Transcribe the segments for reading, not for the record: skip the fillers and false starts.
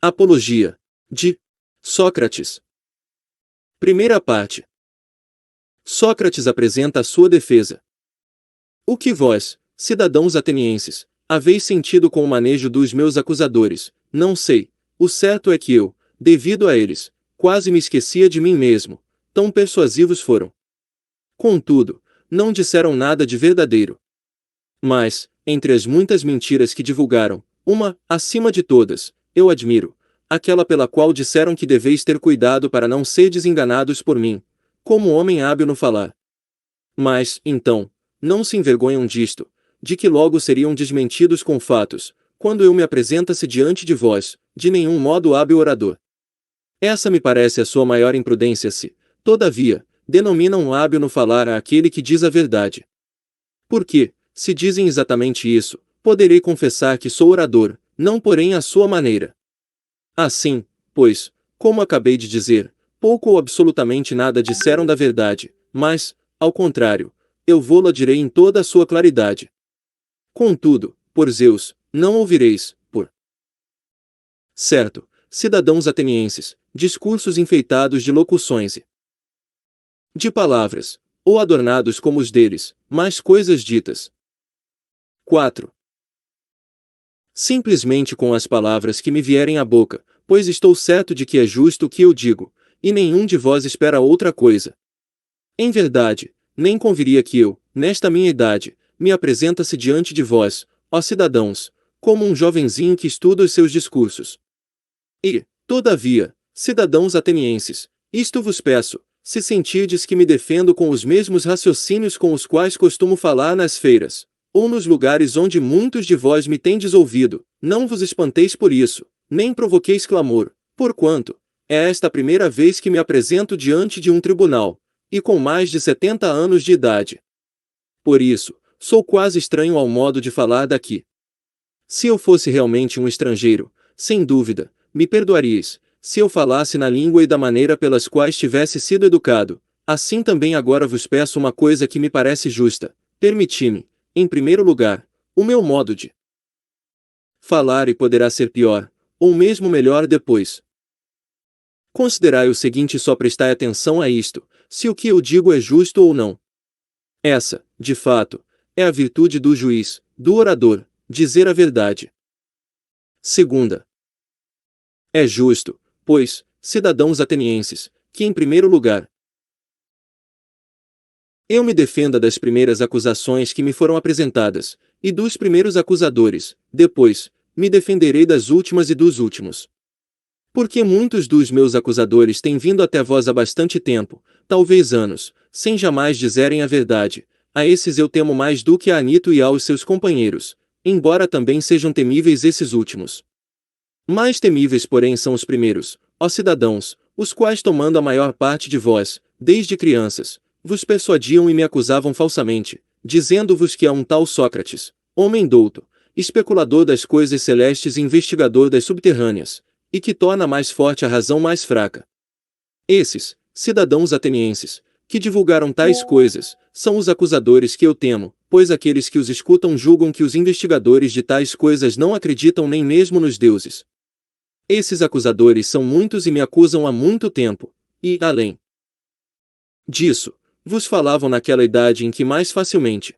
Apologia de Sócrates. Primeira parte. Sócrates apresenta a sua defesa. O que vós, cidadãos atenienses, haveis sentido com o manejo dos meus acusadores, não sei. O certo é que eu, devido a eles, quase me esquecia de mim mesmo, tão persuasivos foram. Contudo, não disseram nada de verdadeiro. Mas, entre as muitas mentiras que divulgaram, uma, acima de todas, eu admiro, aquela pela qual disseram que deveis ter cuidado para não serdes enganados por mim, como homem hábil no falar. Mas, então, não se envergonham disto, de que logo seriam desmentidos com fatos, quando eu me apresentasse diante de vós, de nenhum modo hábil orador. Essa me parece a sua maior imprudência se, todavia, denominam hábil no falar àquele que diz a verdade. Porque, se dizem exatamente isso, poderei confessar que sou orador, não porém à sua maneira. Assim, pois, como acabei de dizer, pouco ou absolutamente nada disseram da verdade, mas, ao contrário, eu vô-la direi em toda a sua claridade. Contudo, por Zeus, não ouvireis, por certo, cidadãos atenienses, discursos enfeitados de locuções e de palavras, ou adornados como os deles, mais coisas ditas. 4. Simplesmente com as palavras que me vierem à boca, pois estou certo de que é justo o que eu digo, e nenhum de vós espera outra coisa. Em verdade, nem conviria que eu, nesta minha idade, me apresentasse diante de vós, ó cidadãos, como um jovenzinho que estuda os seus discursos. E, todavia, cidadãos atenienses, isto vos peço, se sentirdes que me defendo com os mesmos raciocínios com os quais costumo falar nas feiras, ou nos lugares onde muitos de vós me tendes ouvido, não vos espanteis por isso, nem provoqueis clamor, porquanto, é esta a primeira vez que me apresento diante de um tribunal, e com mais de 70 anos de idade. Por isso, sou quase estranho ao modo de falar daqui. Se eu fosse realmente um estrangeiro, sem dúvida, me perdoaríeis, se eu falasse na língua e da maneira pelas quais tivesse sido educado. Assim também agora vos peço uma coisa que me parece justa, permiti-me, em primeiro lugar, o meu modo de falar e poderá ser pior, ou mesmo melhor depois. Considerai o seguinte e só prestai atenção a isto, se o que eu digo é justo ou não. Essa, de fato, é a virtude do juiz, do orador, dizer a verdade. Segunda. É justo, pois, cidadãos atenienses, que em primeiro lugar eu me defenda das primeiras acusações que me foram apresentadas, e dos primeiros acusadores, depois, me defenderei das últimas e dos últimos. Porque muitos dos meus acusadores têm vindo até vós há bastante tempo, talvez anos, sem jamais dizerem a verdade. A esses eu temo mais do que a Anito e aos seus companheiros, embora também sejam temíveis esses últimos. Mais temíveis porém são os primeiros, ó cidadãos, os quais tomando a maior parte de vós, desde crianças, vos persuadiam e me acusavam falsamente, dizendo-vos que é um tal Sócrates, homem douto, especulador das coisas celestes e investigador das subterrâneas, e que torna mais forte a razão mais fraca. Esses, cidadãos atenienses, que divulgaram tais coisas, são os acusadores que eu temo, pois aqueles que os escutam julgam que os investigadores de tais coisas não acreditam nem mesmo nos deuses. Esses acusadores são muitos e me acusam há muito tempo, e, além disso, vos falavam naquela idade em que mais facilmente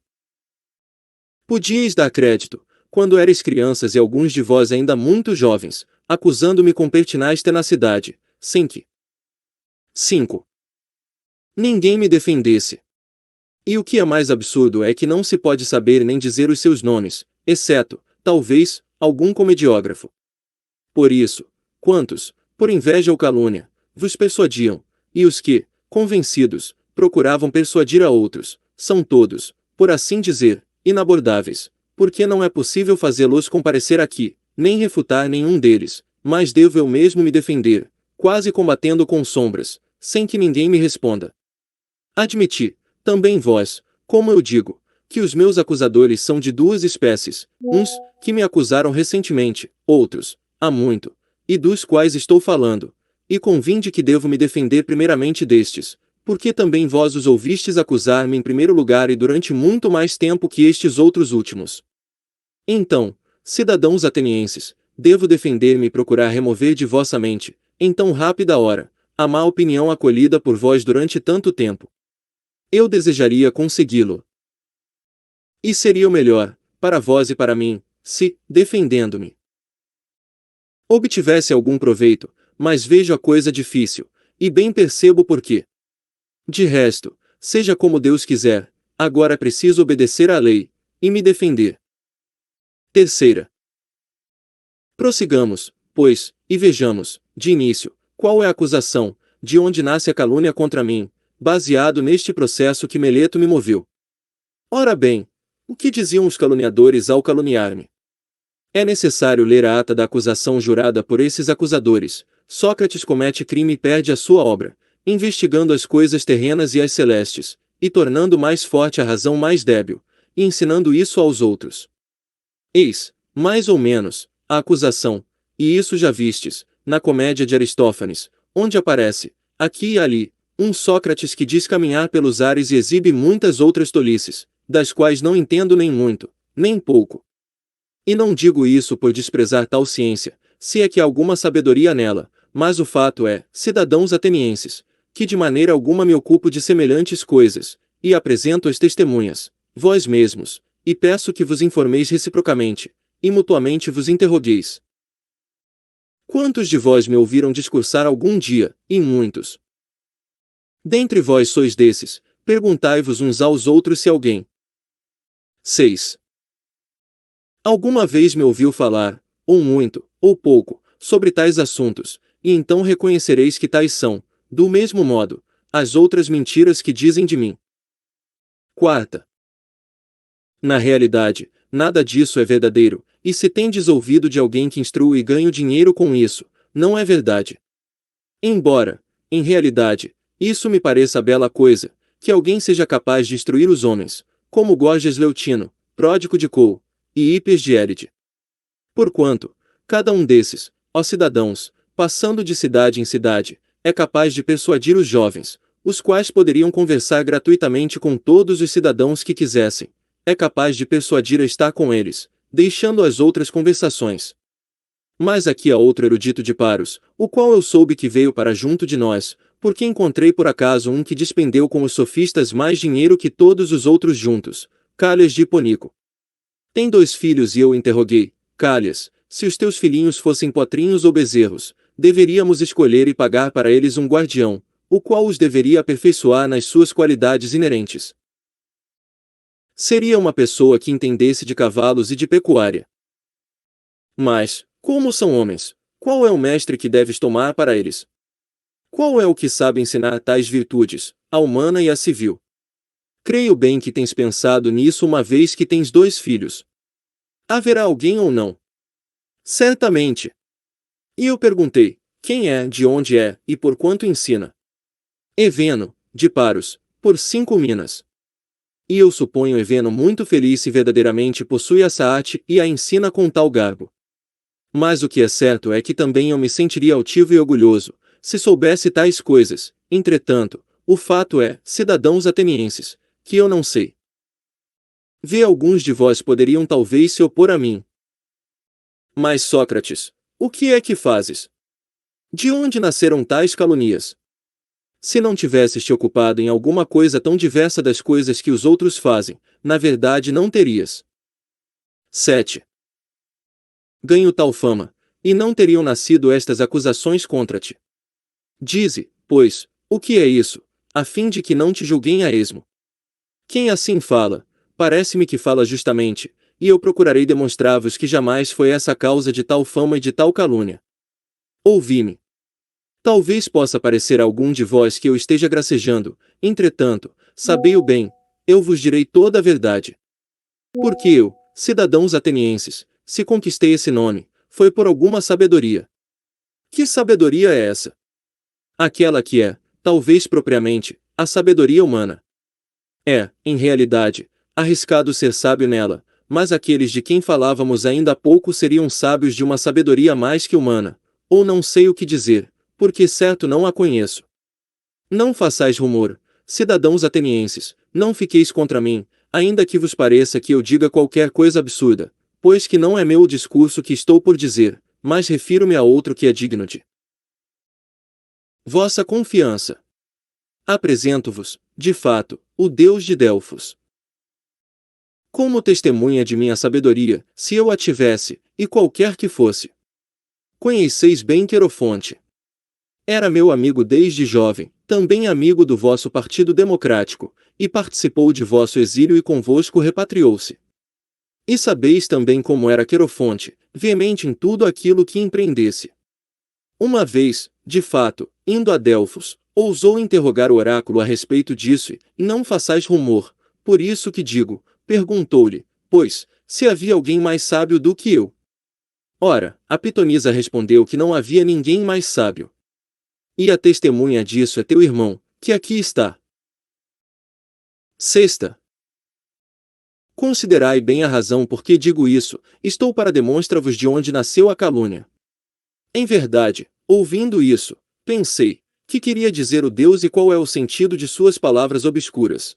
podíeis dar crédito, quando erais crianças e alguns de vós ainda muito jovens, acusando-me com pertinaz tenacidade, sem que 5. Ninguém me defendesse. E o que é mais absurdo é que não se pode saber nem dizer os seus nomes, exceto, talvez, algum comediógrafo. Por isso, quantos, por inveja ou calúnia, vos persuadiam, e os que, convencidos, procuravam persuadir a outros, são todos, por assim dizer, inabordáveis, porque não é possível fazê-los comparecer aqui, nem refutar nenhum deles, mas devo eu mesmo me defender, quase combatendo com sombras, sem que ninguém me responda. Admiti, também vós, como eu digo, que os meus acusadores são de duas espécies, uns, que me acusaram recentemente, outros, há muito, e dos quais estou falando, e convinde que devo me defender primeiramente destes, porque também vós os ouvistes acusar-me em primeiro lugar e durante muito mais tempo que estes outros últimos. Então, cidadãos atenienses, devo defender-me e procurar remover de vossa mente, em tão rápida hora, a má opinião acolhida por vós durante tanto tempo. Eu desejaria consegui-lo. E seria o melhor, para vós e para mim, se, defendendo-me, obtivesse algum proveito, mas vejo a coisa difícil, e bem percebo por quê. De resto, seja como Deus quiser, agora preciso obedecer à lei, e me defender. Terceira. Prossigamos, pois, e vejamos, de início, qual é a acusação, de onde nasce a calúnia contra mim, baseado neste processo que Meleto me moveu. Ora bem, o que diziam os caluniadores ao caluniar-me? É necessário ler a ata da acusação jurada por esses acusadores. Sócrates comete crime e perde a sua obra, investigando as coisas terrenas e as celestes, e tornando mais forte a razão mais débil, e ensinando isso aos outros. Eis, mais ou menos, a acusação, e isso já vistes, na comédia de Aristófanes, onde aparece, aqui e ali, um Sócrates que diz caminhar pelos ares e exibe muitas outras tolices, das quais não entendo nem muito, nem pouco. E não digo isso por desprezar tal ciência, se é que há alguma sabedoria nela, mas o fato é, cidadãos atenienses, que de maneira alguma me ocupo de semelhantes coisas, e apresento as testemunhas, vós mesmos, e peço que vos informeis reciprocamente, e mutuamente vos interrogueis. Quantos de vós me ouviram discursar algum dia, e muitos? Dentre vós sois desses, perguntai-vos uns aos outros se alguém. 6. Alguma vez me ouviu falar, ou muito, ou pouco, sobre tais assuntos, e então reconhecereis que tais são, do mesmo modo, as outras mentiras que dizem de mim. Quarta. Na realidade, nada disso é verdadeiro, e se tendes ouvido de alguém que instrui e ganho dinheiro com isso, não é verdade. Embora, em realidade, isso me pareça bela coisa, que alguém seja capaz de instruir os homens, como Gorgias Leutino, pródigo de Cou, e Hipias de Éride. Porquanto, cada um desses, ó cidadãos, passando de cidade em cidade, é capaz de persuadir os jovens, os quais poderiam conversar gratuitamente com todos os cidadãos que quisessem, é capaz de persuadir a estar com eles, deixando as outras conversações. Mas aqui há outro erudito de Paros, o qual eu soube que veio para junto de nós, porque encontrei por acaso um que despendeu com os sofistas mais dinheiro que todos os outros juntos, Calhas de Hiponico. Tem 2 filhos e eu interroguei, Calhas, se os teus filhinhos fossem potrinhos ou bezerros, deveríamos escolher e pagar para eles um guardião, o qual os deveria aperfeiçoar nas suas qualidades inerentes. Seria uma pessoa que entendesse de cavalos e de pecuária. Mas, como são homens, qual é o mestre que deves tomar para eles? Qual é o que sabe ensinar tais virtudes, a humana e a civil? Creio bem que tens pensado nisso uma vez que tens 2 filhos. Haverá alguém ou não? Certamente. E eu perguntei, quem é, de onde é, e por quanto ensina? Eveno, de Paros, por 5 minas. E eu suponho Eveno muito feliz se verdadeiramente possui essa arte e a ensina com tal garbo. Mas o que é certo é que também eu me sentiria altivo e orgulhoso, se soubesse tais coisas. Entretanto, o fato é, cidadãos atenienses, que eu não sei. Vê, alguns de vós poderiam talvez se opor a mim. Mas Sócrates, o que é que fazes? De onde nasceram tais calunias? Se não tivesses te ocupado em alguma coisa tão diversa das coisas que os outros fazem, na verdade não terias. 7. Ganho tal fama, e não teriam nascido estas acusações contra ti. Dize, pois, o que é isso, a fim de que não te julguem a esmo. Quem assim fala, parece-me que fala justamente, e eu procurarei demonstrar-vos que jamais foi essa a causa de tal fama e de tal calúnia. Ouvi-me. Talvez possa parecer a algum de vós que eu esteja gracejando, entretanto, sabei-o bem, eu vos direi toda a verdade. Porque eu, cidadãos atenienses, se conquistei esse nome, foi por alguma sabedoria. Que sabedoria é essa? Aquela que é, talvez propriamente, a sabedoria humana. É, em realidade, arriscado ser sábio nela, mas aqueles de quem falávamos ainda há pouco seriam sábios de uma sabedoria mais que humana, ou não sei o que dizer, porque certo não a conheço. Não façais rumor, cidadãos atenienses, não fiqueis contra mim, ainda que vos pareça que eu diga qualquer coisa absurda, pois que não é meu o discurso que estou por dizer, mas refiro-me a outro que é digno de vossa confiança. Apresento-vos, de fato, o Deus de Delfos como testemunha de minha sabedoria, se eu a tivesse, e qualquer que fosse. Conheceis bem Querofonte. Era meu amigo desde jovem, também amigo do vosso Partido Democrático, e participou de vosso exílio e convosco repatriou-se. E sabeis também como era Querofonte, veemente em tudo aquilo que empreendesse. Uma vez, de fato, indo a Delfos, ousou interrogar o oráculo a respeito disso e, não façais rumor, por isso que digo, perguntou-lhe, pois, se havia alguém mais sábio do que eu. Ora, a pitonisa respondeu que não havia ninguém mais sábio. E a testemunha disso é teu irmão, que aqui está. Sexta. Considerai bem a razão por que digo isso, estou para demonstrar-vos de onde nasceu a calúnia. Em verdade, ouvindo isso, pensei, que queria dizer o Deus e qual é o sentido de suas palavras obscuras.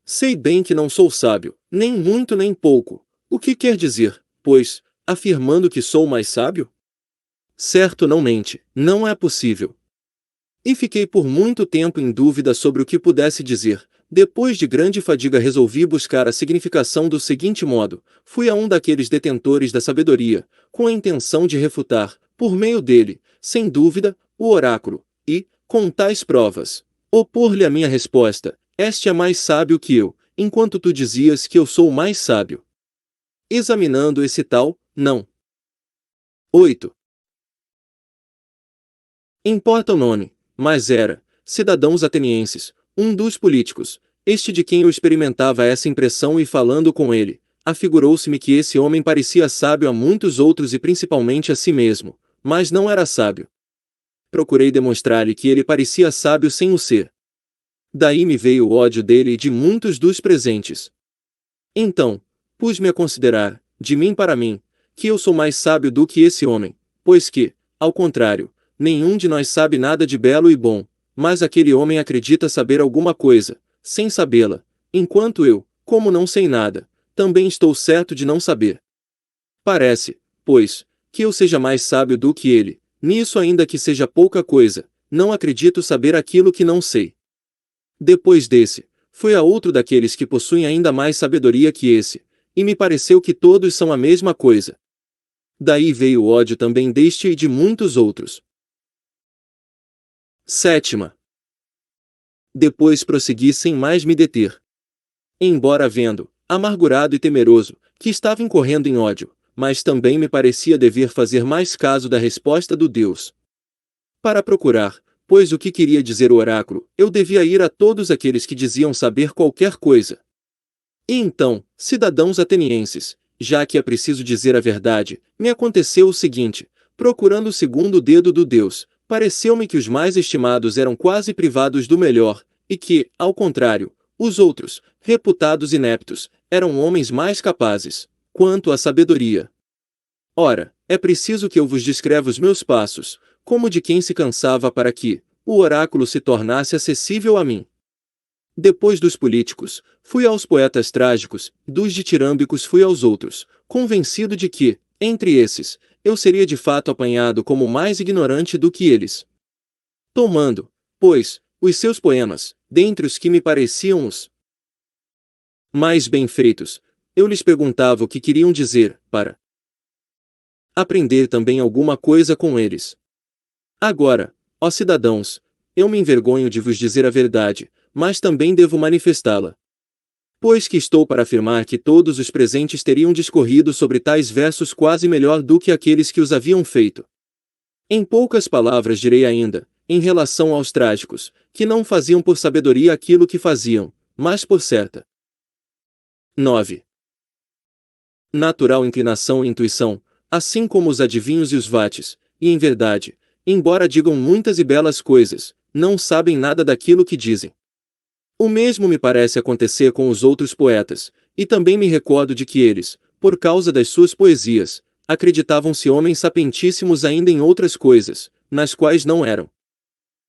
Sei bem que não sou sábio, nem muito nem pouco, o que quer dizer, pois, afirmando que sou mais sábio? Certo não mente, não é possível. E fiquei por muito tempo em dúvida sobre o que pudesse dizer. Depois de grande fadiga resolvi buscar a significação do seguinte modo: fui a um daqueles detentores da sabedoria, com a intenção de refutar, por meio dele, sem dúvida, o oráculo, e, com tais provas, opor-lhe a minha resposta: este é mais sábio que eu, enquanto tu dizias que eu sou o mais sábio. Examinando esse tal, não. 8. Importa o nome, mas era, cidadãos atenienses, um dos políticos, este de quem eu experimentava essa impressão e falando com ele, afigurou-se-me que esse homem parecia sábio a muitos outros e principalmente a si mesmo, mas não era sábio. Procurei demonstrar-lhe que ele parecia sábio sem o ser. Daí me veio o ódio dele e de muitos dos presentes. Então, pus-me a considerar, de mim para mim, que eu sou mais sábio do que esse homem, pois que, ao contrário, nenhum de nós sabe nada de belo e bom, mas aquele homem acredita saber alguma coisa, sem sabê-la, enquanto eu, como não sei nada, também estou certo de não saber. Parece, pois, que eu seja mais sábio do que ele, nisso ainda que seja pouca coisa, não acredito saber aquilo que não sei. Depois desse, fui a outro daqueles que possuem ainda mais sabedoria que esse, e me pareceu que todos são a mesma coisa. Daí veio o ódio também deste e de muitos outros. Sétima. Depois prossegui sem mais me deter. Embora vendo, amargurado e temeroso, que estava incorrendo em ódio, mas também me parecia dever fazer mais caso da resposta do Deus. Para procurar, pois o que queria dizer o oráculo, eu devia ir a todos aqueles que diziam saber qualquer coisa. E então, cidadãos atenienses, já que é preciso dizer a verdade, me aconteceu o seguinte: procurando o segundo dedo do Deus, pareceu-me que os mais estimados eram quase privados do melhor, e que, ao contrário, os outros, reputados ineptos, eram homens mais capazes, quanto à sabedoria. Ora, é preciso que eu vos descreva os meus passos, como de quem se cansava para que o oráculo se tornasse acessível a mim. Depois dos políticos, fui aos poetas trágicos, dos ditírambicos fui aos outros, convencido de que, entre esses, eu seria de fato apanhado como mais ignorante do que eles. Tomando, pois, os seus poemas, dentre os que me pareciam os mais bem feitos, eu lhes perguntava o que queriam dizer, para aprender também alguma coisa com eles. Agora, ó cidadãos, eu me envergonho de vos dizer a verdade, mas também devo manifestá-la. Pois que estou para afirmar que todos os presentes teriam discorrido sobre tais versos quase melhor do que aqueles que os haviam feito. Em poucas palavras direi ainda, em relação aos trágicos, que não faziam por sabedoria aquilo que faziam, mas por certa 9. Natural inclinação e intuição, assim como os adivinhos e os vates, e em verdade, embora digam muitas e belas coisas, não sabem nada daquilo que dizem. O mesmo me parece acontecer com os outros poetas, e também me recordo de que eles, por causa das suas poesias, acreditavam-se homens sapientíssimos ainda em outras coisas, nas quais não eram.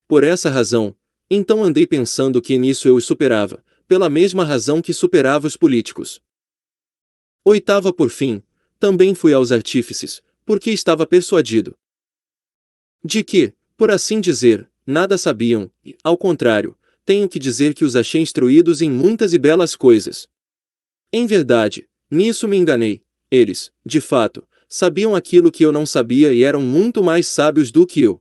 Por essa razão, então andei pensando que nisso eu os superava, pela mesma razão que superava os políticos. Oitava por fim, também fui aos artífices, porque estava persuadido de que, por assim dizer, nada sabiam, e, ao contrário, tenho que dizer que os achei instruídos em muitas e belas coisas. Em verdade, nisso me enganei. Eles, de fato, sabiam aquilo que eu não sabia e eram muito mais sábios do que eu.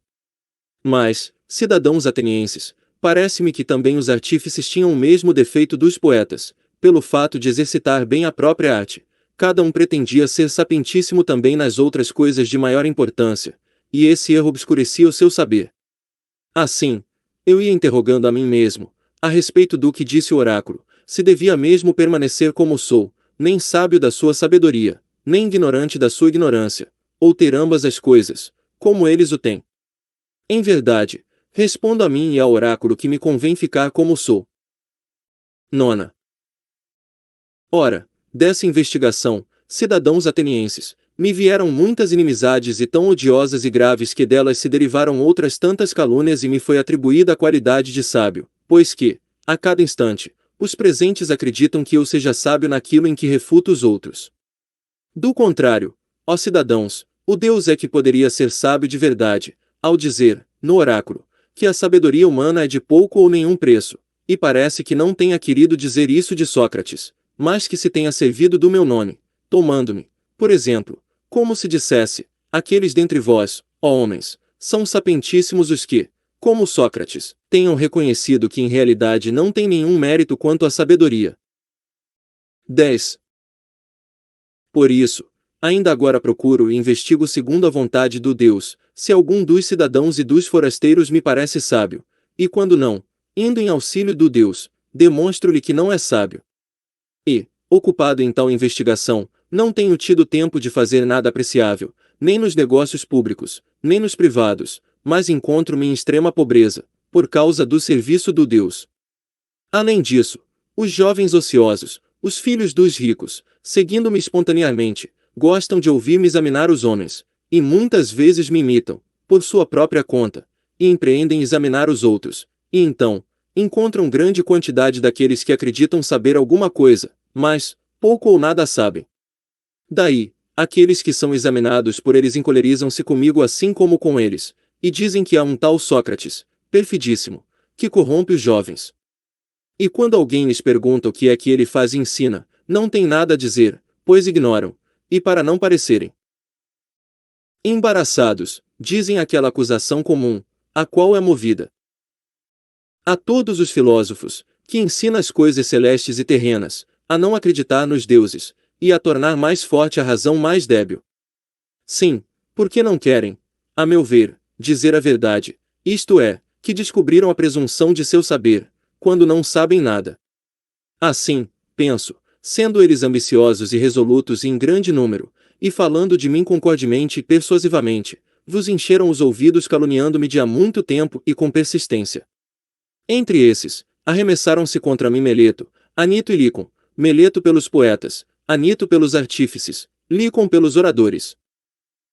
Mas, cidadãos atenienses, parece-me que também os artífices tinham o mesmo defeito dos poetas, pelo fato de exercitar bem a própria arte. Cada um pretendia ser sapientíssimo também nas outras coisas de maior importância, e esse erro obscurecia o seu saber. Assim, eu ia interrogando a mim mesmo, a respeito do que disse o oráculo, se devia mesmo permanecer como sou, nem sábio da sua sabedoria, nem ignorante da sua ignorância, ou ter ambas as coisas, como eles o têm. Em verdade, respondo a mim e ao oráculo que me convém ficar como sou. Nona. Ora, dessa investigação, cidadãos atenienses, me vieram muitas inimizades e tão odiosas e graves que delas se derivaram outras tantas calúnias e me foi atribuída a qualidade de sábio, pois que, a cada instante, os presentes acreditam que eu seja sábio naquilo em que refuto os outros. Do contrário, ó cidadãos, o Deus é que poderia ser sábio de verdade, ao dizer, no oráculo, que a sabedoria humana é de pouco ou nenhum preço, e parece que não tenha querido dizer isso de Sócrates, mas que se tenha servido do meu nome, tomando-me, por exemplo, como se dissesse, aqueles dentre vós, ó homens, são sapientíssimos os que, como Sócrates, tenham reconhecido que em realidade não tem nenhum mérito quanto à sabedoria. 10. Por isso, ainda agora procuro e investigo segundo a vontade do Deus, se algum dos cidadãos e dos forasteiros me parece sábio, e quando não, indo em auxílio do Deus, demonstro-lhe que não é sábio. E, ocupado em tal investigação, não tenho tido tempo de fazer nada apreciável, nem nos negócios públicos, nem nos privados, mas encontro-me em extrema pobreza, por causa do serviço do Deus. Além disso, os jovens ociosos, os filhos dos ricos, seguindo-me espontaneamente, gostam de ouvir-me examinar os homens, e muitas vezes me imitam, por sua própria conta, e empreendem examinar os outros, e então, encontram grande quantidade daqueles que acreditam saber alguma coisa, mas, pouco ou nada sabem. Daí, aqueles que são examinados por eles encolerizam-se comigo assim como com eles, e dizem que há um tal Sócrates, perfidíssimo, que corrompe os jovens. E quando alguém lhes pergunta o que é que ele faz e ensina, não tem nada a dizer, pois ignoram, e para não parecerem embaraçados, dizem aquela acusação comum, a qual é movida a todos os filósofos, que ensina as coisas celestes e terrenas, a não acreditar nos deuses, e a tornar mais forte a razão mais débil. Sim, porque não querem, a meu ver, dizer a verdade, isto é, que descobriram a presunção de seu saber, quando não sabem nada. Assim, penso, sendo eles ambiciosos e resolutos em grande número, e falando de mim concordemente e persuasivamente, vos encheram os ouvidos caluniando-me de há muito tempo e com persistência. Entre esses, arremessaram-se contra mim Meleto, Anito e Lícon, Meleto pelos poetas, Anito pelos artífices, Lícon pelos oradores.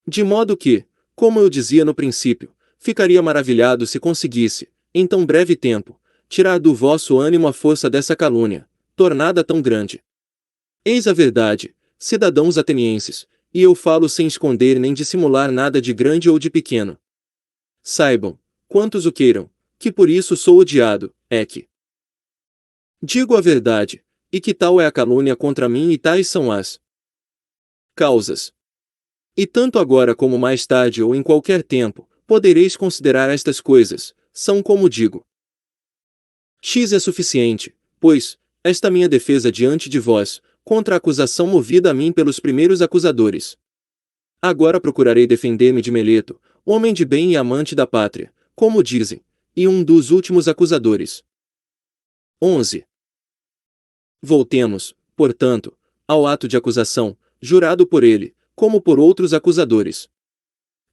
De modo que, como eu dizia no princípio, ficaria maravilhado se conseguisse, em tão breve tempo, tirar do vosso ânimo a força dessa calúnia, tornada tão grande. Eis a verdade, cidadãos atenienses, e eu falo sem esconder nem dissimular nada de grande ou de pequeno. Saibam, quantos o queiram, que por isso sou odiado, é que digo a verdade, e que tal é a calúnia contra mim e tais são as causas. E tanto agora como mais tarde ou em qualquer tempo, podereis considerar estas coisas, são como digo. X é suficiente, pois, esta minha defesa diante de vós, contra a acusação movida a mim pelos primeiros acusadores. Agora procurarei defender-me de Meleto, homem de bem e amante da pátria, como dizem, e um dos últimos acusadores. 11. Voltemos, portanto, ao ato de acusação, jurado por ele, como por outros acusadores.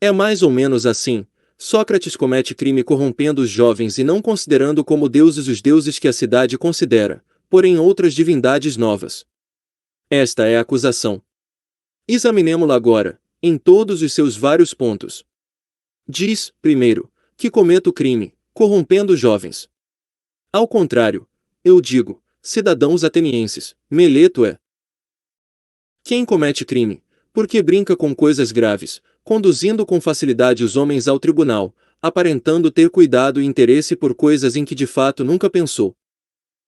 É mais ou menos assim, Sócrates comete crime corrompendo os jovens e não considerando como deuses os deuses que a cidade considera, porém outras divindades novas. Esta é a acusação. Examinemo-la agora, em todos os seus vários pontos. Diz, primeiro, que cometo crime, corrompendo os jovens. Ao contrário, eu digo, cidadãos atenienses, Meleto é quem comete crime, Porque brinca com coisas graves, conduzindo com facilidade os homens ao tribunal, aparentando ter cuidado e interesse por coisas em que de fato nunca pensou.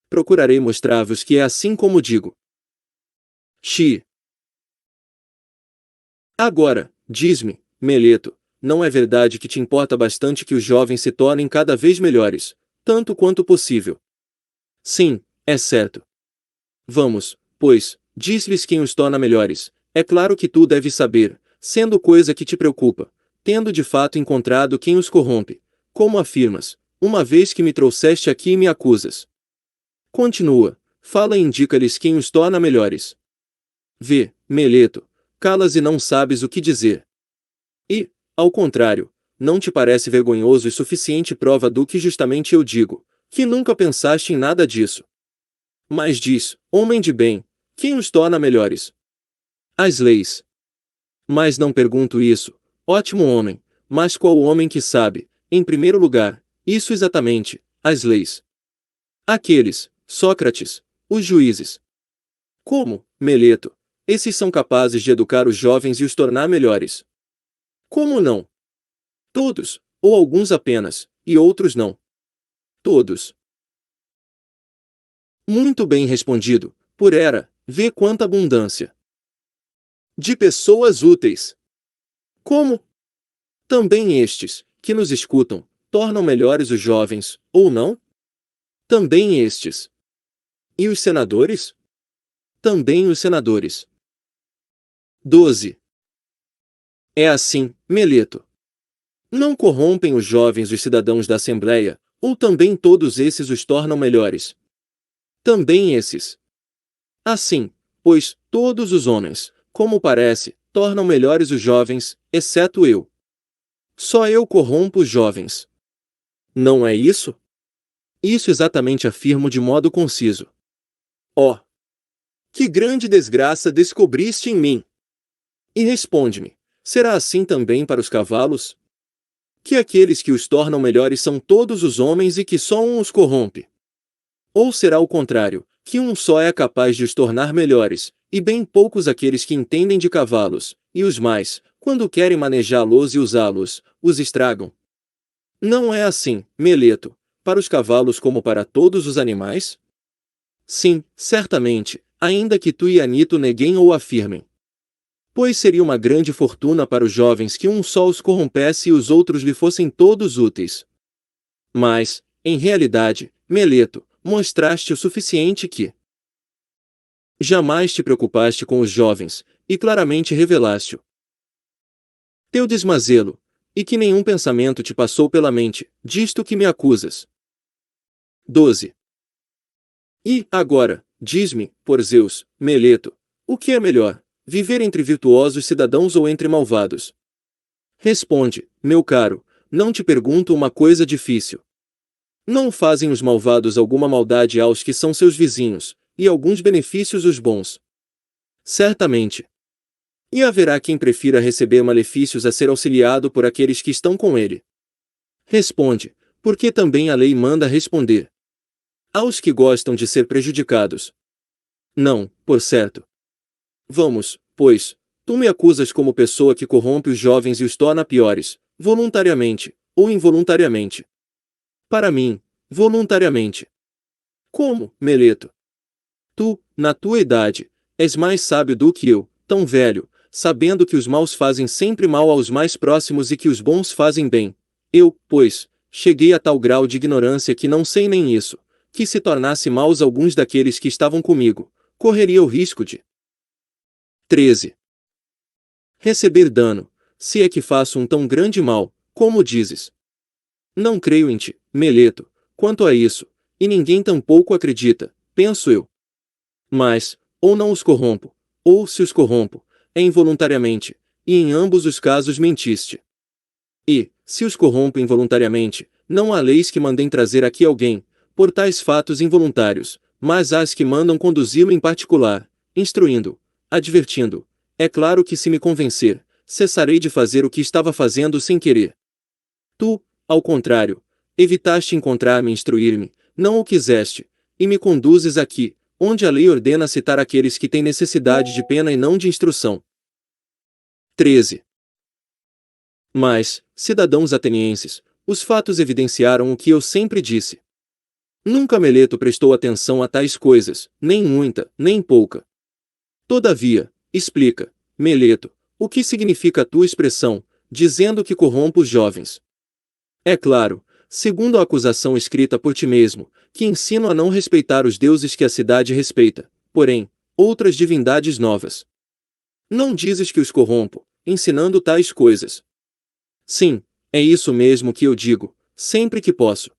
Procurarei mostrar-vos que é assim como digo. Agora, diz-me, Meleto, não é verdade que te importa bastante que os jovens se tornem cada vez melhores, tanto quanto possível? Sim, é certo. Vamos, pois, diz-lhes quem os torna melhores. É claro que tu deves saber, sendo coisa que te preocupa, tendo de fato encontrado quem os corrompe, como afirmas, uma vez que me trouxeste aqui e me acusas. Continua, fala e indica-lhes quem os torna melhores. Vê, Meleto, calas e não sabes o que dizer. E, ao contrário, não te parece vergonhoso e suficiente prova do que justamente eu digo, que nunca pensaste em nada disso. Mas diz, homem de bem, quem os torna melhores? As leis. Mas não pergunto isso, ótimo homem, mas qual o homem que sabe, em primeiro lugar, isso exatamente, as leis? Aqueles, Sócrates, os juízes. Como, Meleto, esses são capazes de educar os jovens e os tornar melhores? Como não? Todos, ou alguns apenas, e outros não. Todos. Muito bem respondido, por era, vê quanta abundância de pessoas úteis. Como? Também estes, que nos escutam, tornam melhores os jovens, ou não? Também estes. E os senadores? Também os senadores. 12. É assim, Meleto. Não corrompem os jovens os cidadãos da Assembleia, ou também todos esses os tornam melhores? Também esses. Assim, pois, todos os homens, como parece, tornam melhores os jovens, exceto eu. Só eu corrompo os jovens. Não é isso? Isso exatamente afirmo de modo conciso. Oh! Que grande desgraça descobriste em mim! E responde-me, será assim também para os cavalos? Que aqueles que os tornam melhores são todos os homens e que só um os corrompe? Ou será o contrário, que um só é capaz de os tornar melhores, e bem poucos aqueles que entendem de cavalos, e os mais, quando querem manejá-los e usá-los, os estragam? Não é assim, Meleto, para os cavalos como para todos os animais? Sim, certamente, ainda que tu e Anito neguem ou afirmem. Pois seria uma grande fortuna para os jovens que um só os corrompesse e os outros lhe fossem todos úteis. Mas, em realidade, Meleto, mostraste o suficiente que jamais te preocupaste com os jovens, e claramente revelaste-o. Teu desmazelo, e que nenhum pensamento te passou pela mente, disto que me acusas. 12. E, agora, diz-me, por Zeus, Meleto, o que é melhor, viver entre virtuosos cidadãos ou entre malvados? Responde, meu caro, não te pergunto uma coisa difícil. Não fazem os malvados alguma maldade aos que são seus vizinhos, e alguns benefícios os bons? Certamente. E haverá quem prefira receber malefícios a ser auxiliado por aqueles que estão com ele? Responde, porque também a lei manda responder. Aos que gostam de ser prejudicados. Não, por certo. Vamos, pois, tu me acusas como pessoa que corrompe os jovens e os torna piores, voluntariamente, ou involuntariamente. Para mim, voluntariamente. Como, Meleto? Tu, na tua idade, és mais sábio do que eu, tão velho, sabendo que os maus fazem sempre mal aos mais próximos e que os bons fazem bem. Eu, pois, cheguei a tal grau de ignorância que não sei nem isso, que se tornasse maus alguns daqueles que estavam comigo, correria o risco de 13. Receber dano, se é que faço um tão grande mal, como dizes. Não creio em ti, Meleto, quanto a isso, e ninguém tampouco acredita, penso eu. Mas, ou não os corrompo, ou se os corrompo, é involuntariamente, e em ambos os casos mentiste. E, se os corrompo involuntariamente, não há leis que mandem trazer aqui alguém, por tais fatos involuntários, mas há as que mandam conduzi-lo em particular, instruindo, advertindo. É claro que se me convencer, cessarei de fazer o que estava fazendo sem querer. Tu, ao contrário, evitaste encontrar-me e instruir-me, não o quiseste, e me conduzes aqui, onde a lei ordena citar aqueles que têm necessidade de pena e não de instrução. 13. Mas, cidadãos atenienses, os fatos evidenciaram o que eu sempre disse. Nunca Meleto prestou atenção a tais coisas, nem muita, nem pouca. Todavia, explica, Meleto, o que significa a tua expressão, dizendo que corrompo os jovens. É claro, segundo a acusação escrita por ti mesmo, que ensino a não respeitar os deuses que a cidade respeita, porém, outras divindades novas. Não dizes que os corrompo, ensinando tais coisas. Sim, é isso mesmo que eu digo, sempre que posso.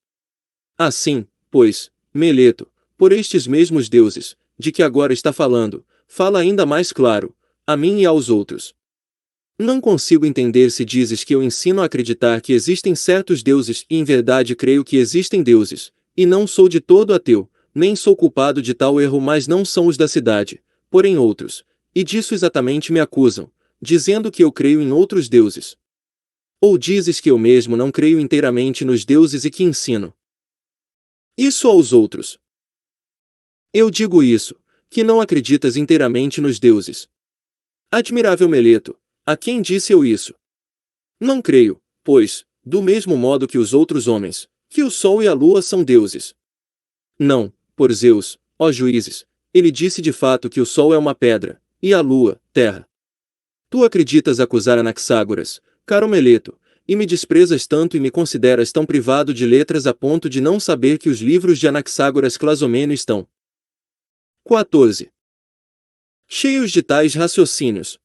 Assim, pois, Meleto, por estes mesmos deuses, de que agora está falando, fala ainda mais claro, a mim e aos outros. Não consigo entender se dizes que eu ensino a acreditar que existem certos deuses e em verdade creio que existem deuses, e não sou de todo ateu, nem sou culpado de tal erro, mas não são os da cidade, porém outros, e disso exatamente me acusam, dizendo que eu creio em outros deuses. Ou dizes que eu mesmo não creio inteiramente nos deuses e que ensino isso aos outros? Eu digo isso, que não acreditas inteiramente nos deuses. Admirável Meleto, a quem disse eu isso? Não creio, pois, do mesmo modo que os outros homens, que o sol e a lua são deuses. Não, por Zeus, ó juízes, ele disse de fato que o sol é uma pedra, e a lua, terra. Tu acreditas acusar Anaxágoras, caro Meleto, e me desprezas tanto e me consideras tão privado de letras a ponto de não saber que os livros de Anaxágoras Clasomeno estão 14. Cheios de tais raciocínios.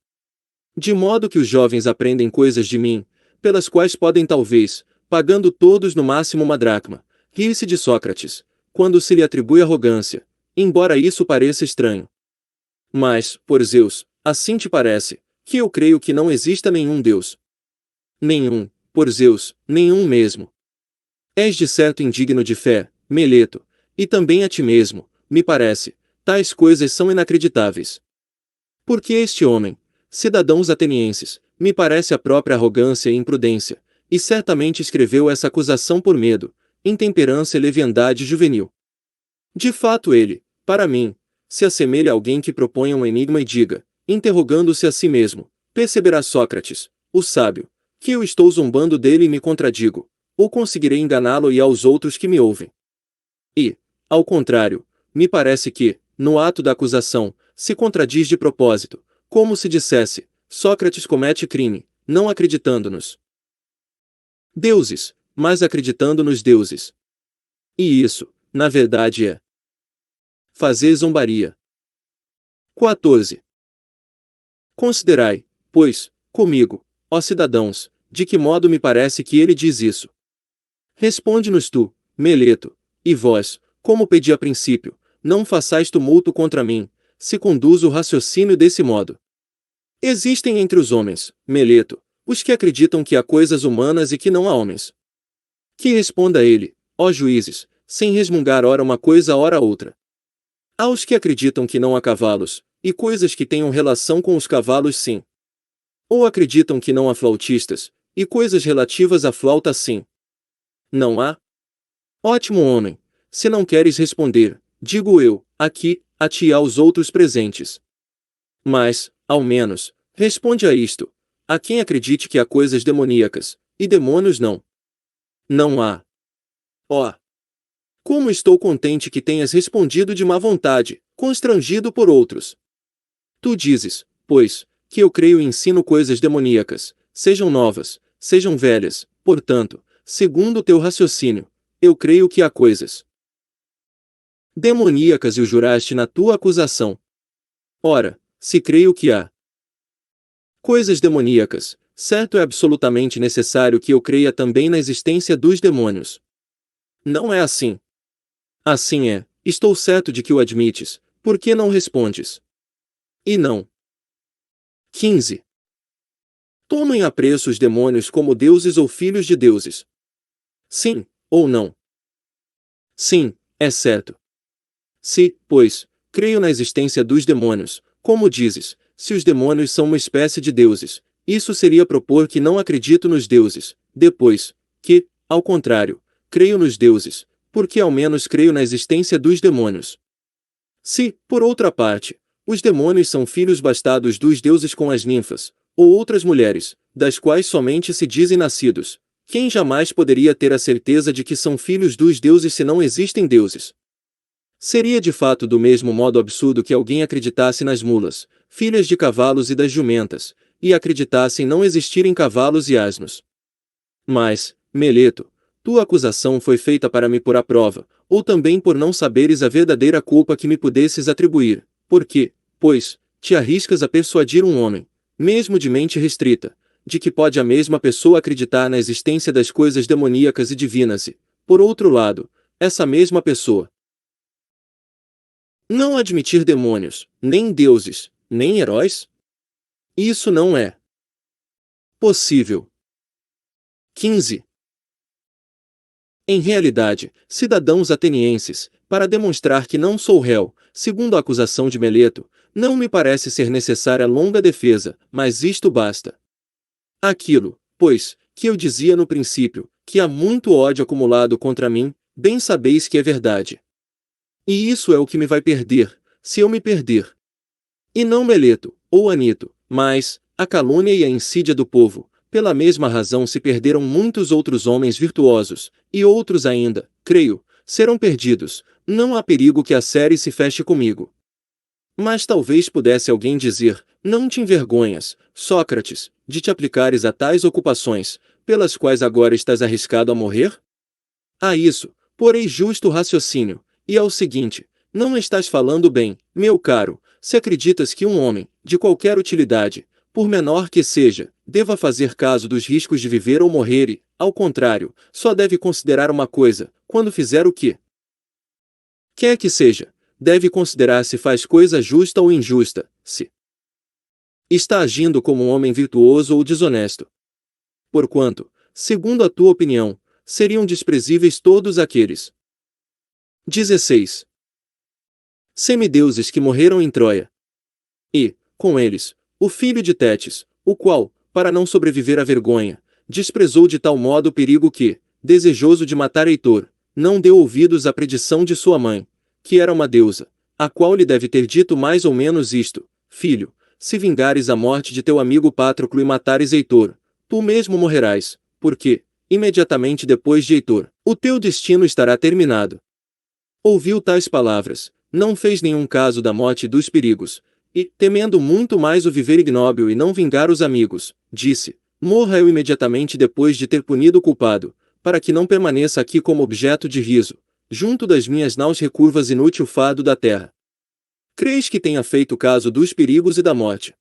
De modo que os jovens aprendem coisas de mim, pelas quais podem talvez, pagando todos no máximo uma dracma, rir-se de Sócrates, quando se lhe atribui arrogância, embora isso pareça estranho. Mas, por Zeus, assim te parece, que eu creio que não exista nenhum Deus. Nenhum, por Zeus, nenhum mesmo. És de certo indigno de fé, Meleto, e também a ti mesmo, me parece, tais coisas são inacreditáveis. Porque este homem, cidadãos atenienses, me parece a própria arrogância e imprudência, e certamente escreveu essa acusação por medo, intemperança e leviandade juvenil. De fato ele, para mim, se assemelha a alguém que propõe um enigma e diga, interrogando-se a si mesmo, perceberá Sócrates, o sábio, que eu estou zombando dele e me contradigo, ou conseguirei enganá-lo e aos outros que me ouvem. E, ao contrário, me parece que, no ato da acusação, se contradiz de propósito, como se dissesse, Sócrates comete crime, não acreditando-nos deuses, mas acreditando nos deuses. E isso, na verdade fazer zombaria. 14. Considerai, pois, comigo, ó cidadãos, de que modo me parece que ele diz isso. Responde-nos tu, Meleto, e vós, como pedi a princípio, não façais tumulto contra mim, se conduzo o raciocínio desse modo. Existem entre os homens, Meleto, os que acreditam que há coisas humanas e que não há homens. Que responda ele, ó juízes, sem resmungar ora uma coisa ora outra. Há os que acreditam que não há cavalos, e coisas que tenham relação com os cavalos sim. Ou acreditam que não há flautistas, e coisas relativas à flauta sim. Não há? Ótimo homem, se não queres responder, digo eu, aqui, a ti e aos outros presentes. Mas, ao menos, responde a isto, a quem acredite que há coisas demoníacas, e demônios não. Não há. Ó! Como estou contente que tenhas respondido de má vontade, constrangido por outros. Tu dizes, pois, que eu creio e ensino coisas demoníacas, sejam novas, sejam velhas, portanto, segundo o teu raciocínio, eu creio que há coisas demoníacas e o juraste na tua acusação. Ora, se creio que há coisas demoníacas, certo é absolutamente necessário que eu creia também na existência dos demônios. Não é assim. Assim é, estou certo de que o admites, por que não respondes? E não. 15. Tomem a preço os demônios como deuses ou filhos de deuses. Sim, ou não? Sim, é certo. Se, pois, creio na existência dos demônios, como dizes, se os demônios são uma espécie de deuses, isso seria propor que não acredito nos deuses, depois, que, ao contrário, creio nos deuses, porque ao menos creio na existência dos demônios. Se, por outra parte, os demônios são filhos bastardos dos deuses com as ninfas, ou outras mulheres, das quais somente se dizem nascidos. Quem jamais poderia ter a certeza de que são filhos dos deuses se não existem deuses? Seria de fato do mesmo modo absurdo que alguém acreditasse nas mulas, filhas de cavalos e das jumentas, e acreditasse em não existirem cavalos e asnos. Mas, Meleto, tua acusação foi feita para me pôr à prova, ou também por não saberes a verdadeira culpa que me pudesses atribuir, porque, pois, te arriscas a persuadir um homem, mesmo de mente restrita, de que pode a mesma pessoa acreditar na existência das coisas demoníacas e divinas e, por outro lado, essa mesma pessoa não admitir demônios, nem deuses, nem heróis? Isso não é possível. 15. Em realidade, cidadãos atenienses, para demonstrar que não sou réu, segundo a acusação de Meleto, não me parece ser necessária longa defesa, mas isto basta. Aquilo, pois, que eu dizia no princípio, que há muito ódio acumulado contra mim, bem sabeis que é verdade. E isso é o que me vai perder, se eu me perder. E não Meleto, ou Anito, mas a calúnia e a insídia do povo. Pela mesma razão se perderam muitos outros homens virtuosos, e outros ainda, creio, serão perdidos. Não há perigo que a série se feche comigo. Mas talvez pudesse alguém dizer, não te envergonhas, Sócrates, de te aplicares a tais ocupações, pelas quais agora estás arriscado a morrer? A isso, porém justo raciocínio, e ao seguinte, não estás falando bem, meu caro, se acreditas que um homem, de qualquer utilidade, por menor que seja, deva fazer caso dos riscos de viver ou morrer e, ao contrário, só deve considerar uma coisa, quando fizer o que quer que seja, deve considerar se faz coisa justa ou injusta, se está agindo como um homem virtuoso ou desonesto. Porquanto, segundo a tua opinião, seriam desprezíveis todos aqueles 16 semideuses que morreram em Troia. E, com eles, o filho de Tétis, o qual, para não sobreviver à vergonha, desprezou de tal modo o perigo que, desejoso de matar Heitor, não deu ouvidos à predição de sua mãe, que era uma deusa, a qual lhe deve ter dito mais ou menos isto: filho, se vingares a morte de teu amigo Patroclo e matares Heitor, tu mesmo morrerás, porque, imediatamente depois de Heitor, o teu destino estará terminado. Ouviu tais palavras, não fez nenhum caso da morte e dos perigos, e, temendo muito mais o viver ignóbil e não vingar os amigos, disse, morra eu imediatamente depois de ter punido o culpado, para que não permaneça aqui como objeto de riso, junto das minhas naus recurvas inútil fado da terra. Creis que tenha feito caso dos perigos e da morte?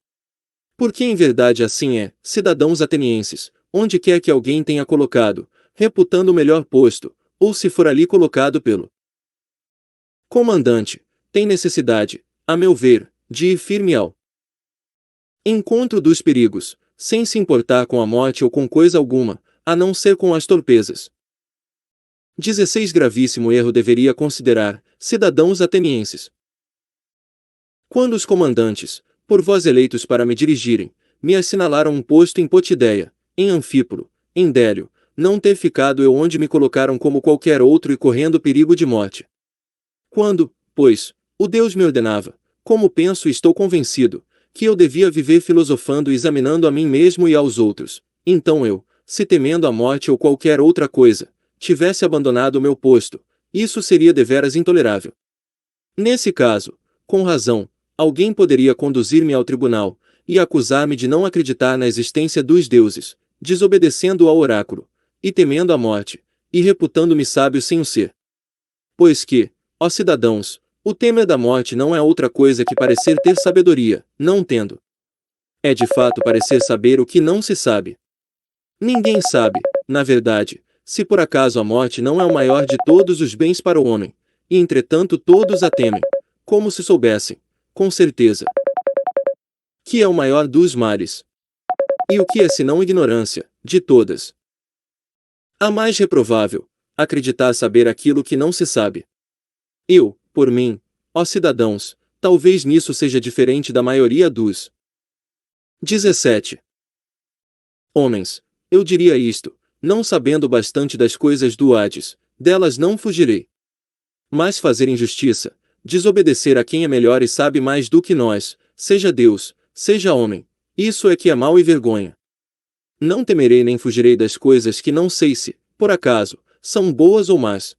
Porque em verdade assim é, cidadãos atenienses, onde quer que alguém tenha colocado, reputando o melhor posto, ou se for ali colocado pelo comandante, tem necessidade, a meu ver, de ir firme ao encontro dos perigos, sem se importar com a morte ou com coisa alguma, a não ser com as torpezas. 16 Gravíssimo erro deveria considerar, cidadãos atenienses. Quando os comandantes, por vós eleitos para me dirigirem, me assinalaram um posto em Potideia, em Anfípolo, em Délio, não ter ficado eu onde me colocaram como qualquer outro e correndo perigo de morte. Quando, pois, o Deus me ordenava, como penso e estou convencido, que eu devia viver filosofando e examinando a mim mesmo e aos outros, então eu, se temendo a morte ou qualquer outra coisa, tivesse abandonado o meu posto, isso seria deveras intolerável. Nesse caso, com razão, alguém poderia conduzir-me ao tribunal, e acusar-me de não acreditar na existência dos deuses, desobedecendo ao oráculo, e temendo a morte, e reputando-me sábio sem o ser. Pois que, ó cidadãos, o temer da morte não é outra coisa que parecer ter sabedoria, não tendo. É de fato parecer saber o que não se sabe. Ninguém sabe, na verdade, se por acaso a morte não é o maior de todos os bens para o homem, e entretanto todos a temem, como se soubessem, com certeza, que é o maior dos males. E o que é senão ignorância, de todas? A mais reprovável, acreditar saber aquilo que não se sabe. Eu, por mim, ó cidadãos, talvez nisso seja diferente da maioria dos 17 homens. Eu diria isto, não sabendo bastante das coisas do Hades, delas não fugirei. Mas fazer injustiça, desobedecer a quem é melhor e sabe mais do que nós, seja Deus, seja homem, Isso é que é mal e vergonha. Não temerei nem fugirei das coisas que não sei se, por acaso, são boas ou más.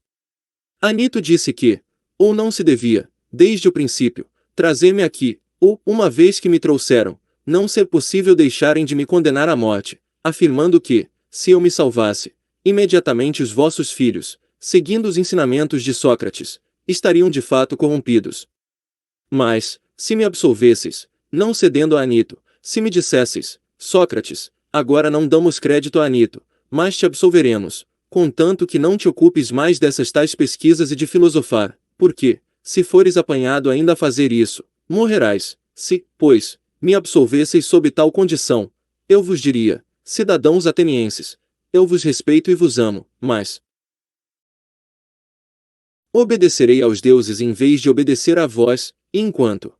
Anito disse que, ou não se devia, desde o princípio, trazer-me aqui, ou, uma vez que me trouxeram, não ser possível deixarem de me condenar à morte, afirmando que, se eu me salvasse, imediatamente os vossos filhos, seguindo os ensinamentos de Sócrates, estariam de fato corrompidos. Mas, se me absolvesseis, não cedendo a Anito, se me dissesseis, Sócrates, agora não damos crédito a Anito, mas te absolveremos, contanto que não te ocupes mais dessas tais pesquisas e de filosofar, porque, se fores apanhado ainda a fazer isso, morrerás. Se, pois, me absolvesseis sob tal condição, eu vos diria, cidadãos atenienses, eu vos respeito e vos amo, mas obedecerei aos deuses em vez de obedecer a vós, enquanto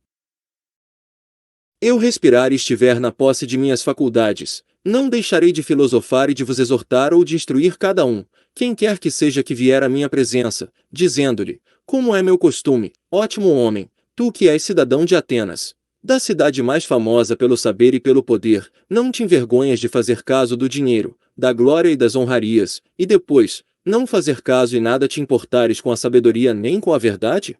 eu respirar e estiver na posse de minhas faculdades, não deixarei de filosofar e de vos exortar ou de instruir cada um, quem quer que seja que vier à minha presença, dizendo-lhe, como é meu costume, ótimo homem, tu que és cidadão de Atenas, da cidade mais famosa pelo saber e pelo poder, não te envergonhas de fazer caso do dinheiro, da glória e das honrarias, e depois, não fazer caso e nada te importares com a sabedoria nem com a verdade?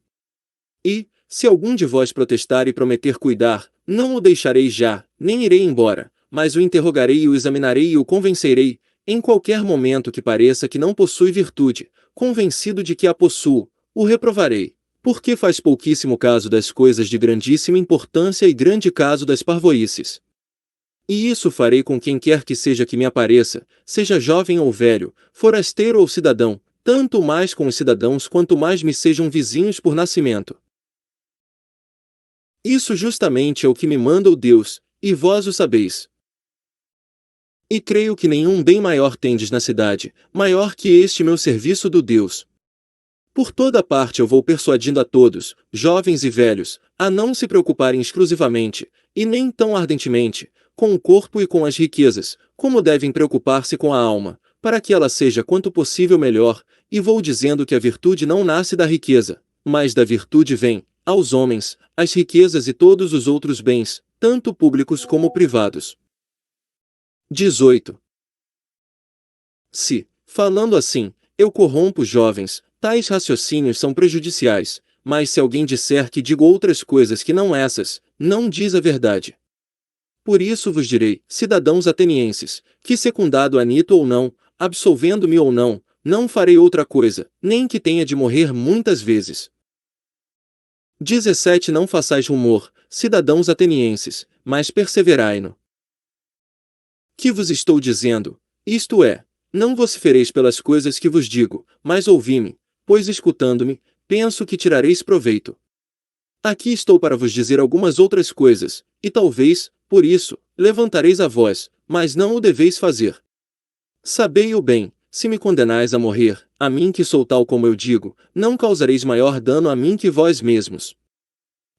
E, se algum de vós protestar e prometer cuidar, não o deixarei já, nem irei embora, mas o interrogarei e o examinarei e o convencerei, em qualquer momento que pareça que não possui virtude, convencido de que a possuo, o reprovarei, porque faz pouquíssimo caso das coisas de grandíssima importância e grande caso das parvoíces. E isso farei com quem quer que me apareça, seja jovem ou velho, forasteiro ou cidadão, tanto mais com os cidadãos quanto mais me sejam vizinhos por nascimento. Isso justamente é o que me manda o Deus, e vós o sabeis. E creio que nenhum bem maior tendes na cidade, maior que este meu serviço do Deus. Por toda parte eu vou persuadindo a todos, jovens e velhos, a não se preocuparem exclusivamente, e nem tão ardentemente, com o corpo e com as riquezas, como devem preocupar-se com a alma, para que ela seja quanto possível melhor, e vou dizendo que a virtude não nasce da riqueza, mas da virtude vem, aos homens, as riquezas e todos os outros bens, tanto públicos como privados. 18. Se, falando assim, eu corrompo os jovens, tais raciocínios são prejudiciais, mas se alguém disser que digo outras coisas que não essas, não diz a verdade. Por isso vos direi, cidadãos atenienses, que secundado Anito ou não, absolvendo-me ou não, não farei outra coisa, nem que tenha de morrer muitas vezes. 17 Não façais rumor, cidadãos atenienses, mas perseverai-no. Que vos estou dizendo, isto é, não vocifereis pelas coisas que vos digo, mas ouvi-me, pois escutando-me, penso que tirareis proveito. Aqui estou para vos dizer algumas outras coisas, e talvez, por isso, levantareis a voz, mas não o deveis fazer. Sabei-o bem, se me condenais a morrer, a mim que sou tal como eu digo, não causareis maior dano a mim que vós mesmos.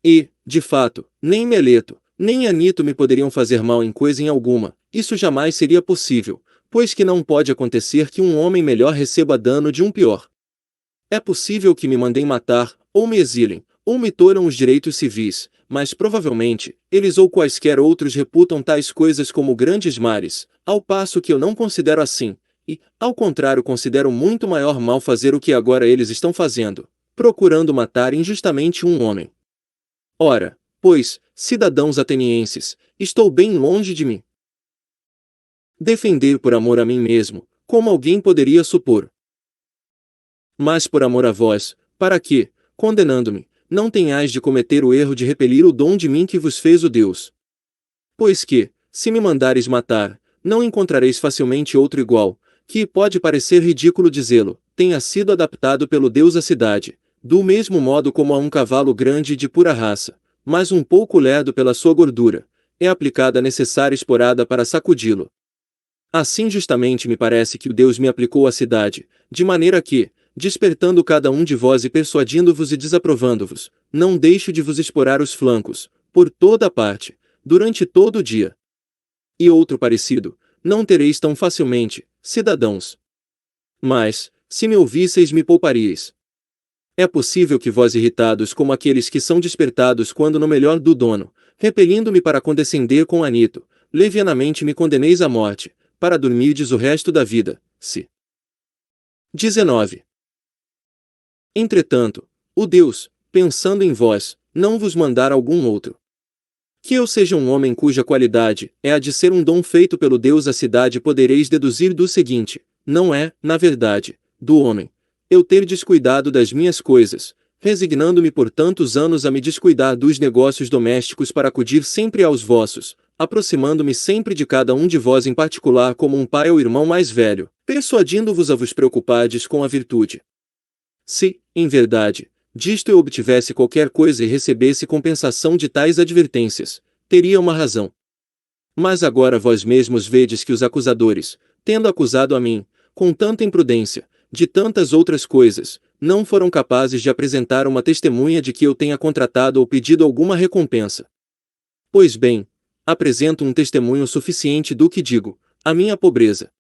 E, de fato, nem Meleto, nem Anito me poderiam fazer mal em coisa em alguma, isso jamais seria possível, pois que não pode acontecer que um homem melhor receba dano de um pior. É possível que me mandem matar, ou me exilem, ou me toram os direitos civis, mas provavelmente, eles ou quaisquer outros reputam tais coisas como grandes males, ao passo que eu não considero assim, e, ao contrário, considero muito maior mal fazer o que agora eles estão fazendo, procurando matar injustamente um homem. Ora, pois, cidadãos atenienses, estou bem longe de mim defender por amor a mim mesmo, como alguém poderia supor. Mas por amor a vós, para que, condenando-me, não tenhais de cometer o erro de repelir o dom de mim que vos fez o Deus. Pois que, se me mandares matar, não encontrareis facilmente outro igual, que pode parecer ridículo dizê-lo, tenha sido adaptado pelo Deus à cidade, do mesmo modo como a um cavalo grande e de pura raça, mas um pouco lerdo pela sua gordura, é aplicada a necessária esporada para sacudi-lo. Assim justamente me parece que o Deus me aplicou à cidade, de maneira que, despertando cada um de vós e persuadindo-vos e desaprovando-vos, não deixo de vos esporar os flancos, por toda a parte, durante todo o dia. E outro parecido, não tereis tão facilmente, cidadãos. Mas, se me ouvisseis me pouparíeis. É possível que vós irritados como aqueles que são despertados quando no melhor do dono, repelindo-me para condescender com Anito, levianamente me condeneis à morte, para dormirdes o resto da vida, se. 19. Entretanto, o Deus, pensando em vós, não vos mandar algum outro. Que eu seja um homem cuja qualidade é a de ser um dom feito pelo Deus à cidade, podereis deduzir do seguinte: não é, na verdade, do homem, eu ter descuidado das minhas coisas, resignando-me por tantos anos a me descuidar dos negócios domésticos para acudir sempre aos vossos, aproximando-me sempre de cada um de vós em particular como um pai ou irmão mais velho, persuadindo-vos a vos preocupardes com a virtude. Se, em verdade, disto eu obtivesse qualquer coisa e recebesse compensação de tais advertências, teria uma razão. Mas agora vós mesmos vedes que os acusadores, tendo acusado a mim, com tanta imprudência, de tantas outras coisas, não foram capazes de apresentar uma testemunha de que eu tenha contratado ou pedido alguma recompensa. Pois bem, apresento um testemunho suficiente do que digo, a minha pobreza.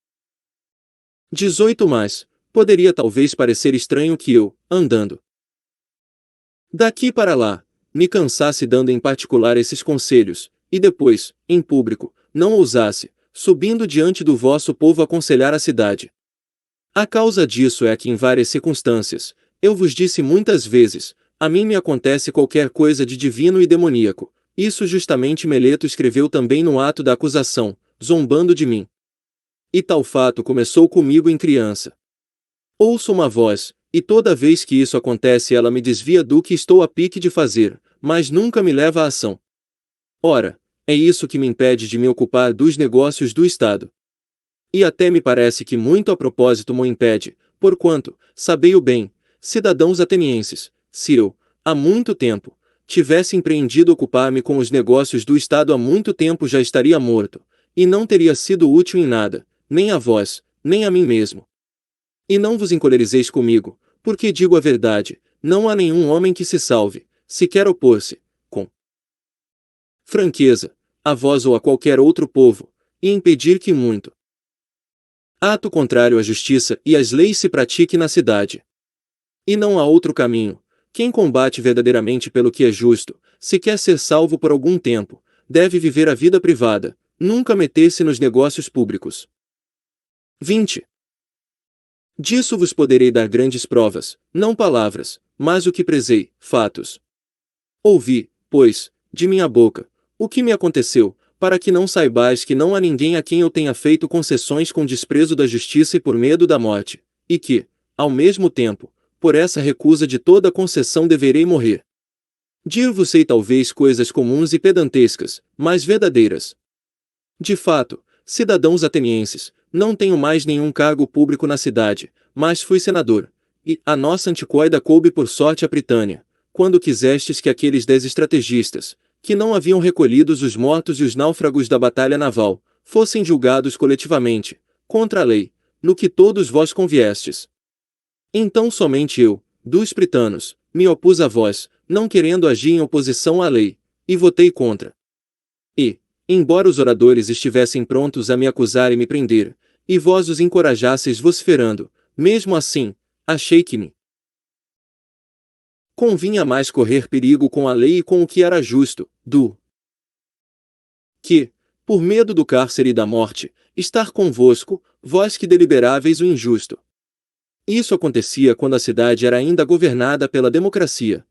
18. Mas, poderia talvez parecer estranho que eu, andando daqui para lá, me cansasse dando em particular esses conselhos, e depois, em público, não ousasse, subindo diante do vosso povo aconselhar a cidade. A causa disso é que em várias circunstâncias, eu vos disse muitas vezes, a mim me acontece qualquer coisa de divino e demoníaco. Isso justamente Meleto escreveu também no ato da acusação, zombando de mim. E tal fato começou comigo em criança. Ouço uma voz, e toda vez que isso acontece ela me desvia do que estou a pique de fazer, mas nunca me leva à ação. Ora, é isso que me impede de me ocupar dos negócios do Estado. E até me parece que muito a propósito me impede, porquanto, sabei-o bem, cidadãos atenienses, se eu, há muito tempo, tivesse empreendido ocupar-me com os negócios do Estado há muito tempo já estaria morto, e não teria sido útil em nada, nem a vós, nem a mim mesmo. E não vos encolerizeis comigo, porque digo a verdade, não há nenhum homem que se salve, se quer opor-se, com franqueza, a vós ou a qualquer outro povo, e impedir que muito ato contrário à justiça e às leis se pratique na cidade. E não há outro caminho. Quem combate verdadeiramente pelo que é justo, se quer ser salvo por algum tempo, deve viver a vida privada, nunca meter-se nos negócios públicos. 20. Disso vos poderei dar grandes provas, não palavras, mas o que prezei, fatos. Ouvi, pois, de minha boca, o que me aconteceu, para que não saibais que não há ninguém a quem eu tenha feito concessões com desprezo da justiça e por medo da morte, e que, ao mesmo tempo, por essa recusa de toda concessão deverei morrer. Dir-vos-ei talvez coisas comuns e pedantescas, mas verdadeiras. De fato, cidadãos atenienses, não tenho mais nenhum cargo público na cidade, mas fui senador, e a nossa anticoida coube por sorte a Pritânia, quando quisestes que aqueles 10 estrategistas, que não haviam recolhidos os mortos e os náufragos da batalha naval, fossem julgados coletivamente, contra a lei, no que todos vós conviestes. Então somente eu, dos pritanos, me opus a vós, não querendo agir em oposição à lei, e votei contra. E, embora os oradores estivessem prontos a me acusar e me prender, e vós os encorajasseis vociferando, mesmo assim, achei que me convinha mais correr perigo com a lei e com o que era justo, do que, por medo do cárcere e da morte, estar convosco, vós que deliberáveis o injusto. Isso acontecia quando a cidade era ainda governada pela democracia.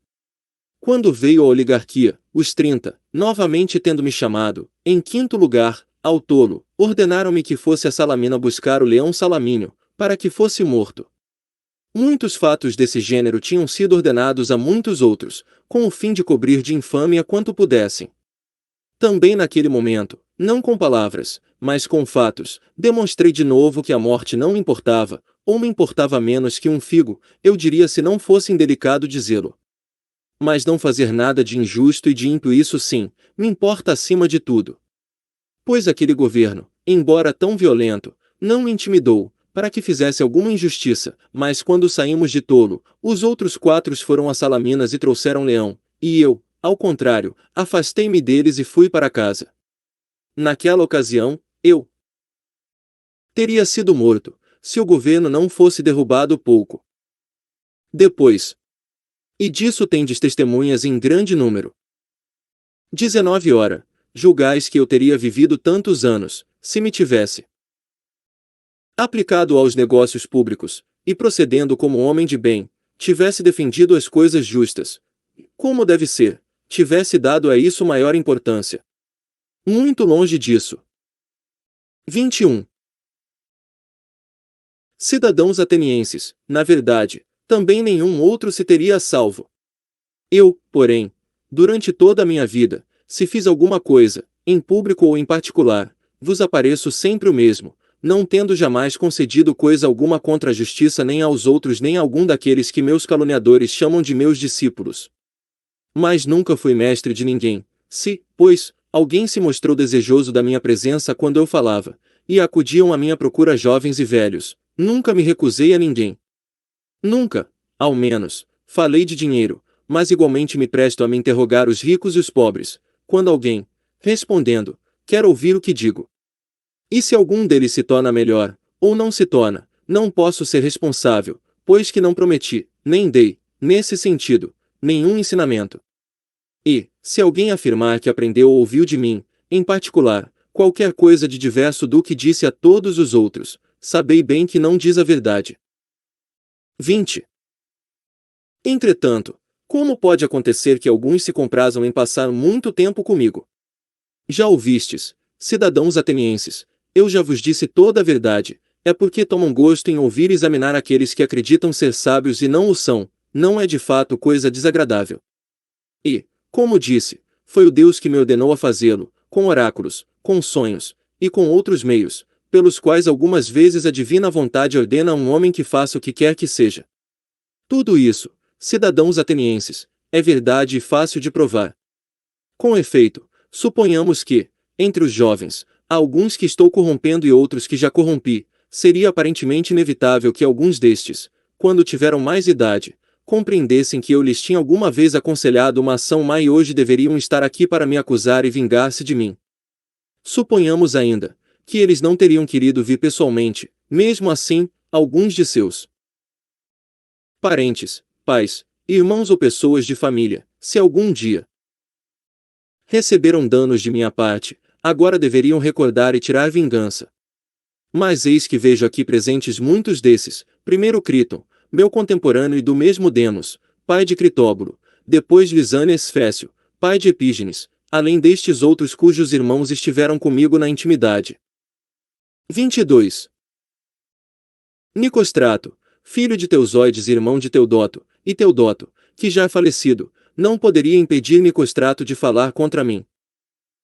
Quando veio a oligarquia, os 30, novamente tendo me chamado, em quinto lugar, ao tolo, ordenaram-me que fosse a Salamina buscar o leão Salamínio, para que fosse morto. Muitos fatos desse gênero tinham sido ordenados a muitos outros, com o fim de cobrir de infâmia quanto pudessem. Também naquele momento, não com palavras, mas com fatos, demonstrei de novo que a morte não me importava, ou me importava menos que um figo, eu diria se não fosse indelicado dizê-lo. Mas não fazer nada de injusto e de ímpio, isso sim, me importa acima de tudo. Pois aquele governo, embora tão violento, não me intimidou, para que fizesse alguma injustiça, mas quando saímos de Tolo, os outros 4 foram a Salaminas e trouxeram leão, e eu, ao contrário, afastei-me deles e fui para casa. Naquela ocasião, eu teria sido morto, se o governo não fosse derrubado pouco depois. E disso tendes testemunhas em grande número. 19 Ora, julgais que eu teria vivido tantos anos, se me tivesse aplicado aos negócios públicos, e procedendo como homem de bem, tivesse defendido as coisas justas. Como deve ser, tivesse dado a isso maior importância. Muito longe disso. 21. Cidadãos atenienses, na verdade, também nenhum outro se teria salvo. Eu, porém, durante toda a minha vida, se fiz alguma coisa, em público ou em particular, vos apareço sempre o mesmo, não tendo jamais concedido coisa alguma contra a justiça nem aos outros nem a algum daqueles que meus caluniadores chamam de meus discípulos. Mas nunca fui mestre de ninguém. Se, pois, alguém se mostrou desejoso da minha presença quando eu falava, e acudiam à minha procura jovens e velhos, nunca me recusei a ninguém. Nunca, ao menos, falei de dinheiro, mas igualmente me presto a me interrogar os ricos e os pobres, quando alguém, respondendo, quer ouvir o que digo. E se algum deles se torna melhor, ou não se torna, não posso ser responsável, pois que não prometi, nem dei, nesse sentido, nenhum ensinamento. E, se alguém afirmar que aprendeu ou ouviu de mim, em particular, qualquer coisa de diverso do que disse a todos os outros, sabei bem que não diz a verdade. 20. Entretanto, como pode acontecer que alguns se comprazam em passar muito tempo comigo? Já ouvistes, cidadãos atenienses, eu já vos disse toda a verdade, é porque tomam gosto em ouvir e examinar aqueles que acreditam ser sábios e não o são, não é de fato coisa desagradável. E, como disse, foi o Deus que me ordenou a fazê-lo, com oráculos, com sonhos, e com outros meios, pelos quais algumas vezes a divina vontade ordena a um homem que faça o que quer que seja. Tudo isso, cidadãos atenienses, é verdade e fácil de provar. Com efeito, suponhamos que, entre os jovens, há alguns que estou corrompendo e outros que já corrompi, seria aparentemente inevitável que alguns destes, quando tiveram mais idade, compreendessem que eu lhes tinha alguma vez aconselhado uma ação má e hoje deveriam estar aqui para me acusar e vingar-se de mim. Suponhamos ainda, que eles não teriam querido vir pessoalmente, mesmo assim, alguns de seus parentes, pais, irmãos ou pessoas de família, se algum dia receberam danos de minha parte, agora deveriam recordar e tirar vingança. Mas eis que vejo aqui presentes muitos desses, primeiro Criton, meu contemporâneo e do mesmo Demos, pai de Critóbulo, depois Lisânias Fécio, pai de Epígenes, além destes outros cujos irmãos estiveram comigo na intimidade. 22. Nicostrato, filho de Teusóides e irmão de Teodoto, e Teodoto, que já é falecido, não poderia impedir Nicostrato de falar contra mim.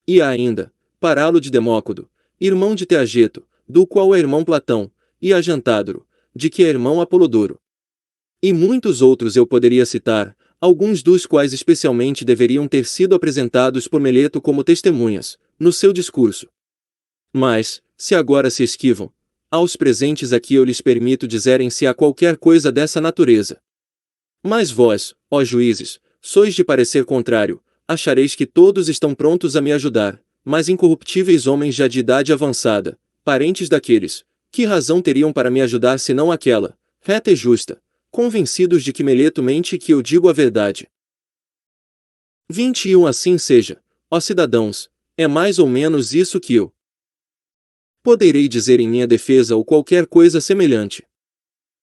E há ainda, Parálo de Demócodo, irmão de Teageto, do qual é irmão Platão, e a Jantádoro, de que é irmão Apolodoro. E muitos outros eu poderia citar, alguns dos quais especialmente deveriam ter sido apresentados por Meleto como testemunhas, no seu discurso. Mas, se agora se esquivam, aos presentes aqui eu lhes permito dizerem se há qualquer coisa dessa natureza. Mas vós, ó juízes, sois de parecer contrário, achareis que todos estão prontos a me ajudar, mas incorruptíveis homens já de idade avançada, parentes daqueles, que razão teriam para me ajudar senão aquela, reta e justa, convencidos de que Meleto mente e que eu digo a verdade. 21 Assim seja, ó cidadãos, é mais ou menos isso que eu poderei dizer em minha defesa ou qualquer coisa semelhante.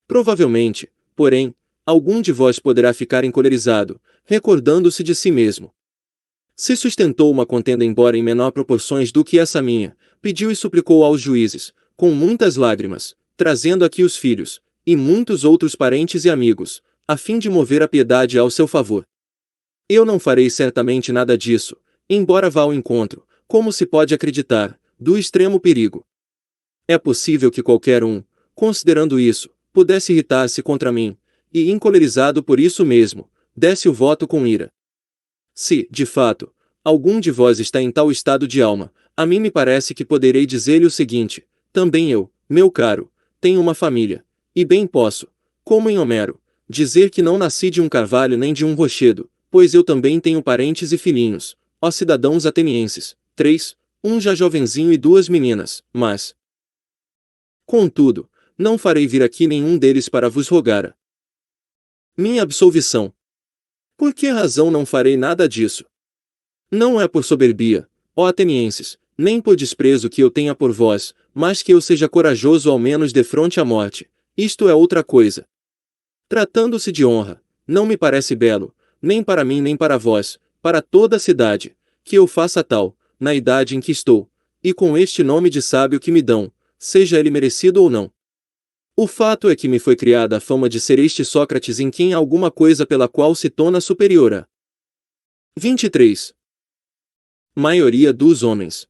Provavelmente, porém, algum de vós poderá ficar encolerizado, recordando-se de si mesmo. Se sustentou uma contenda embora em menor proporções do que essa minha, pediu e suplicou aos juízes, com muitas lágrimas, trazendo aqui os filhos, e muitos outros parentes e amigos, a fim de mover a piedade ao seu favor. Eu não farei certamente nada disso, embora vá ao encontro, como se pode acreditar, do extremo perigo. É possível que qualquer um, considerando isso, pudesse irritar-se contra mim, e encolerizado por isso mesmo, desse o voto com ira. Se, de fato, algum de vós está em tal estado de alma, a mim me parece que poderei dizer-lhe o seguinte: também eu, meu caro, tenho uma família, e bem posso, como em Homero, dizer que não nasci de um carvalho nem de um rochedo, pois eu também tenho parentes e filhinhos, ó cidadãos atenienses, 3, um já jovenzinho e 2 meninas, mas, contudo, não farei vir aqui nenhum deles para vos rogar minha absolvição. Por que razão não farei nada disso? Não é por soberbia, ó atenienses, nem por desprezo que eu tenha por vós, mas que eu seja corajoso ao menos defronte à morte. Isto é outra coisa. Tratando-se de honra, não me parece belo, nem para mim nem para vós, para toda a cidade, que eu faça tal, na idade em que estou, e com este nome de sábio que me dão, seja ele merecido ou não. O fato é que me foi criada a fama de ser este Sócrates em quem há alguma coisa pela qual se torna superior a 23. Maioria dos homens.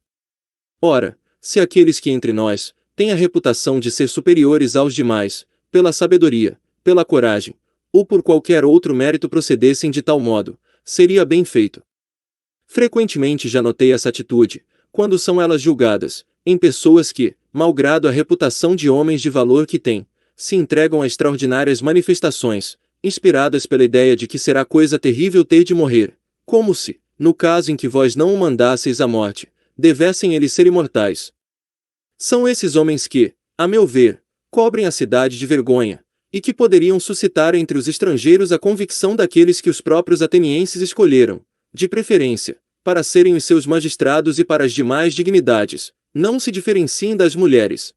Ora, se aqueles que entre nós têm a reputação de ser superiores aos demais, pela sabedoria, pela coragem, ou por qualquer outro mérito procedessem de tal modo, seria bem feito. Frequentemente já notei essa atitude, quando são elas julgadas, em pessoas que, malgrado a reputação de homens de valor que têm, se entregam a extraordinárias manifestações, inspiradas pela ideia de que será coisa terrível ter de morrer, como se, no caso em que vós não o mandasseis à morte, devessem eles ser imortais. São esses homens que, a meu ver, cobrem a cidade de vergonha, e que poderiam suscitar entre os estrangeiros a convicção daqueles que os próprios atenienses escolheram, de preferência, para serem os seus magistrados e para as demais dignidades, não se diferenciem das mulheres.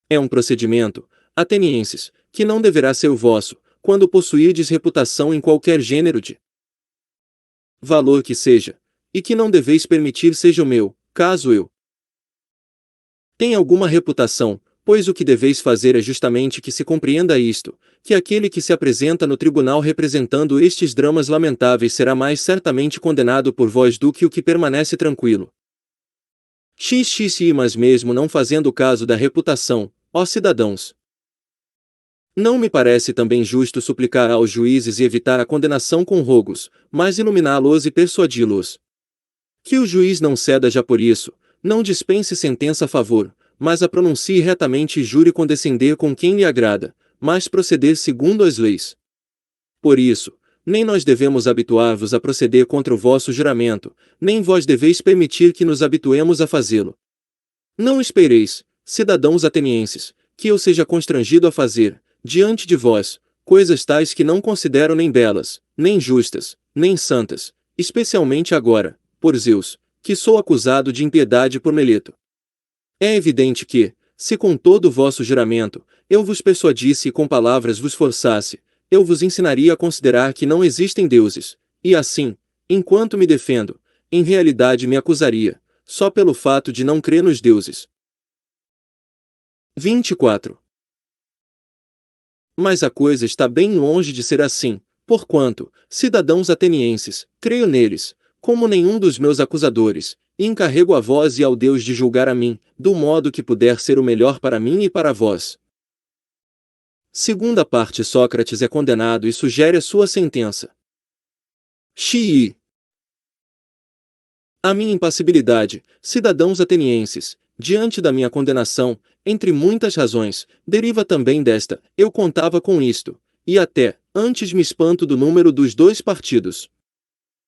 É um procedimento, atenienses, que não deverá ser o vosso, quando possuirdes reputação em qualquer gênero de valor que seja, e que não deveis permitir seja o meu, caso eu tenha alguma reputação, pois o que deveis fazer é justamente que se compreenda isto, que aquele que se apresenta no tribunal representando estes dramas lamentáveis será mais certamente condenado por vós do que o que permanece tranquilo. Mas mesmo não fazendo caso da reputação, ó cidadãos, não me parece também justo suplicar aos juízes e evitar a condenação com rogos, mas iluminá-los e persuadi-los. Que o juiz não ceda já por isso, não dispense sentença a favor, mas a pronuncie retamente e jure condescender com quem lhe agrada, mas proceder segundo as leis. Por isso, nem nós devemos habituar-vos a proceder contra o vosso juramento, nem vós deveis permitir que nos habituemos a fazê-lo. Não espereis, cidadãos atenienses, que eu seja constrangido a fazer, diante de vós, coisas tais que não considero nem belas, nem justas, nem santas, especialmente agora, por Zeus, que sou acusado de impiedade por Meleto. É evidente que, se com todo o vosso juramento, eu vos persuadisse e com palavras vos forçasse, eu vos ensinaria a considerar que não existem deuses, e assim, enquanto me defendo, em realidade me acusaria, só pelo fato de não crer nos deuses. 24. Mas a coisa está bem longe de ser assim, porquanto, cidadãos atenienses, creio neles, como nenhum dos meus acusadores, e encarrego a vós e ao Deus de julgar a mim, do modo que puder ser o melhor para mim e para vós. Segunda parte. Sócrates é condenado e sugere a sua sentença. Xii. A minha impassibilidade, cidadãos atenienses, diante da minha condenação, entre muitas razões, deriva também desta: eu contava com isto, e até, antes me espanto do número dos dois partidos.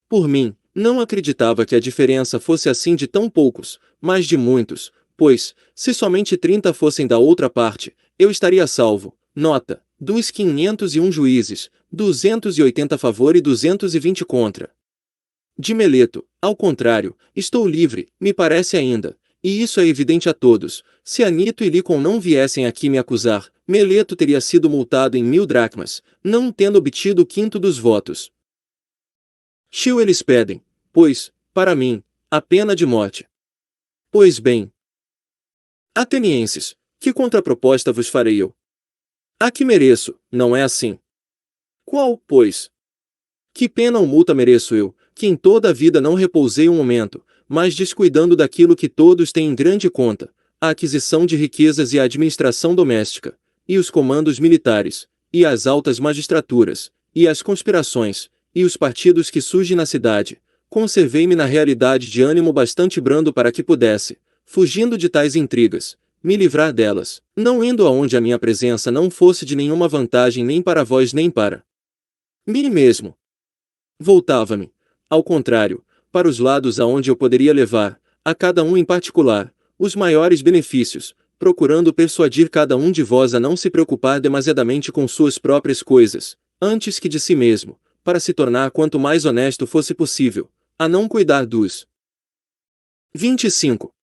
Por mim, não acreditava que a diferença fosse assim de tão poucos, mas de muitos, pois, se somente 30 fossem da outra parte, eu estaria salvo. Nota: dos 501 juízes, 280 a favor e 220 contra. De Meleto, ao contrário, estou livre, me parece ainda, e isso é evidente a todos. Se Anito e Licon não viessem aqui me acusar, Meleto teria sido multado em 1000 dracmas, não tendo obtido o quinto dos votos. Eles pedem, pois, para mim, a pena de morte. Pois bem, atenienses, que contraproposta vos farei eu? A que mereço, não é assim? Qual, pois? Que pena ou multa mereço eu, que em toda a vida não repousei um momento, mas descuidando daquilo que todos têm em grande conta, a aquisição de riquezas e a administração doméstica, e os comandos militares, e as altas magistraturas, e as conspirações, e os partidos que surgem na cidade, conservei-me na realidade de ânimo bastante brando para que pudesse, fugindo de tais intrigas, me livrar delas, não indo aonde a minha presença não fosse de nenhuma vantagem nem para vós nem para mim mesmo. Voltava-me, ao contrário, para os lados aonde eu poderia levar, a cada um em particular, os maiores benefícios, procurando persuadir cada um de vós a não se preocupar demasiadamente com suas próprias coisas, antes que de si mesmo, para se tornar quanto mais honesto fosse possível, a não cuidar dos 25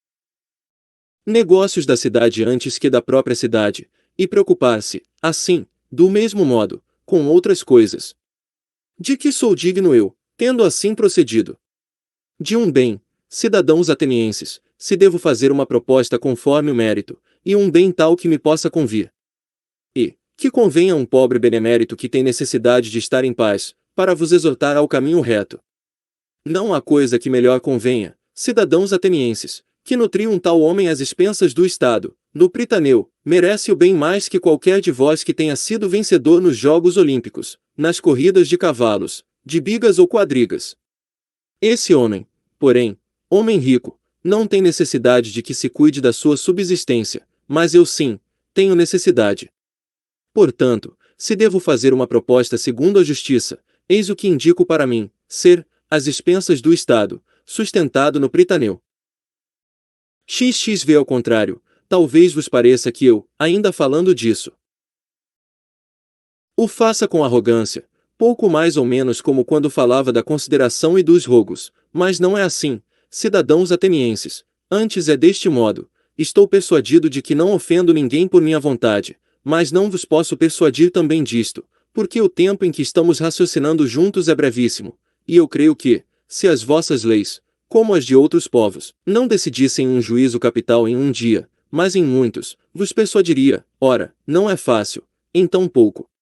negócios da cidade antes que da própria cidade, e preocupar-se, assim, do mesmo modo, com outras coisas. De que sou digno eu, tendo assim procedido? De um bem, cidadãos atenienses, se devo fazer uma proposta conforme o mérito, e um bem tal que me possa convir. E, que convenha a um pobre benemérito que tem necessidade de estar em paz, para vos exortar ao caminho reto. Não há coisa que melhor convenha, cidadãos atenienses, que nutrir um tal homem às expensas do Estado, no Pritaneu, merece o bem mais que qualquer de vós que tenha sido vencedor nos Jogos Olímpicos, nas corridas de cavalos, de bigas ou quadrigas. Esse homem, porém, homem rico, não tem necessidade de que se cuide da sua subsistência, mas eu sim, tenho necessidade. Portanto, se devo fazer uma proposta segundo a justiça, eis o que indico para mim, ser, às expensas do Estado, sustentado no Pritaneu. XXV ao contrário, talvez vos pareça que eu, ainda falando disso, o faça com arrogância, pouco mais ou menos como quando falava da consideração e dos rogos, mas não é assim, cidadãos atenienses, antes é deste modo, estou persuadido de que não ofendo ninguém por minha vontade, mas não vos posso persuadir também disto, porque o tempo em que estamos raciocinando juntos é brevíssimo, e eu creio que, se as vossas leis, como as de outros povos, não decidissem um juízo capital em um dia, mas em muitos, vos persuadiria, ora, não é fácil, em tão pouco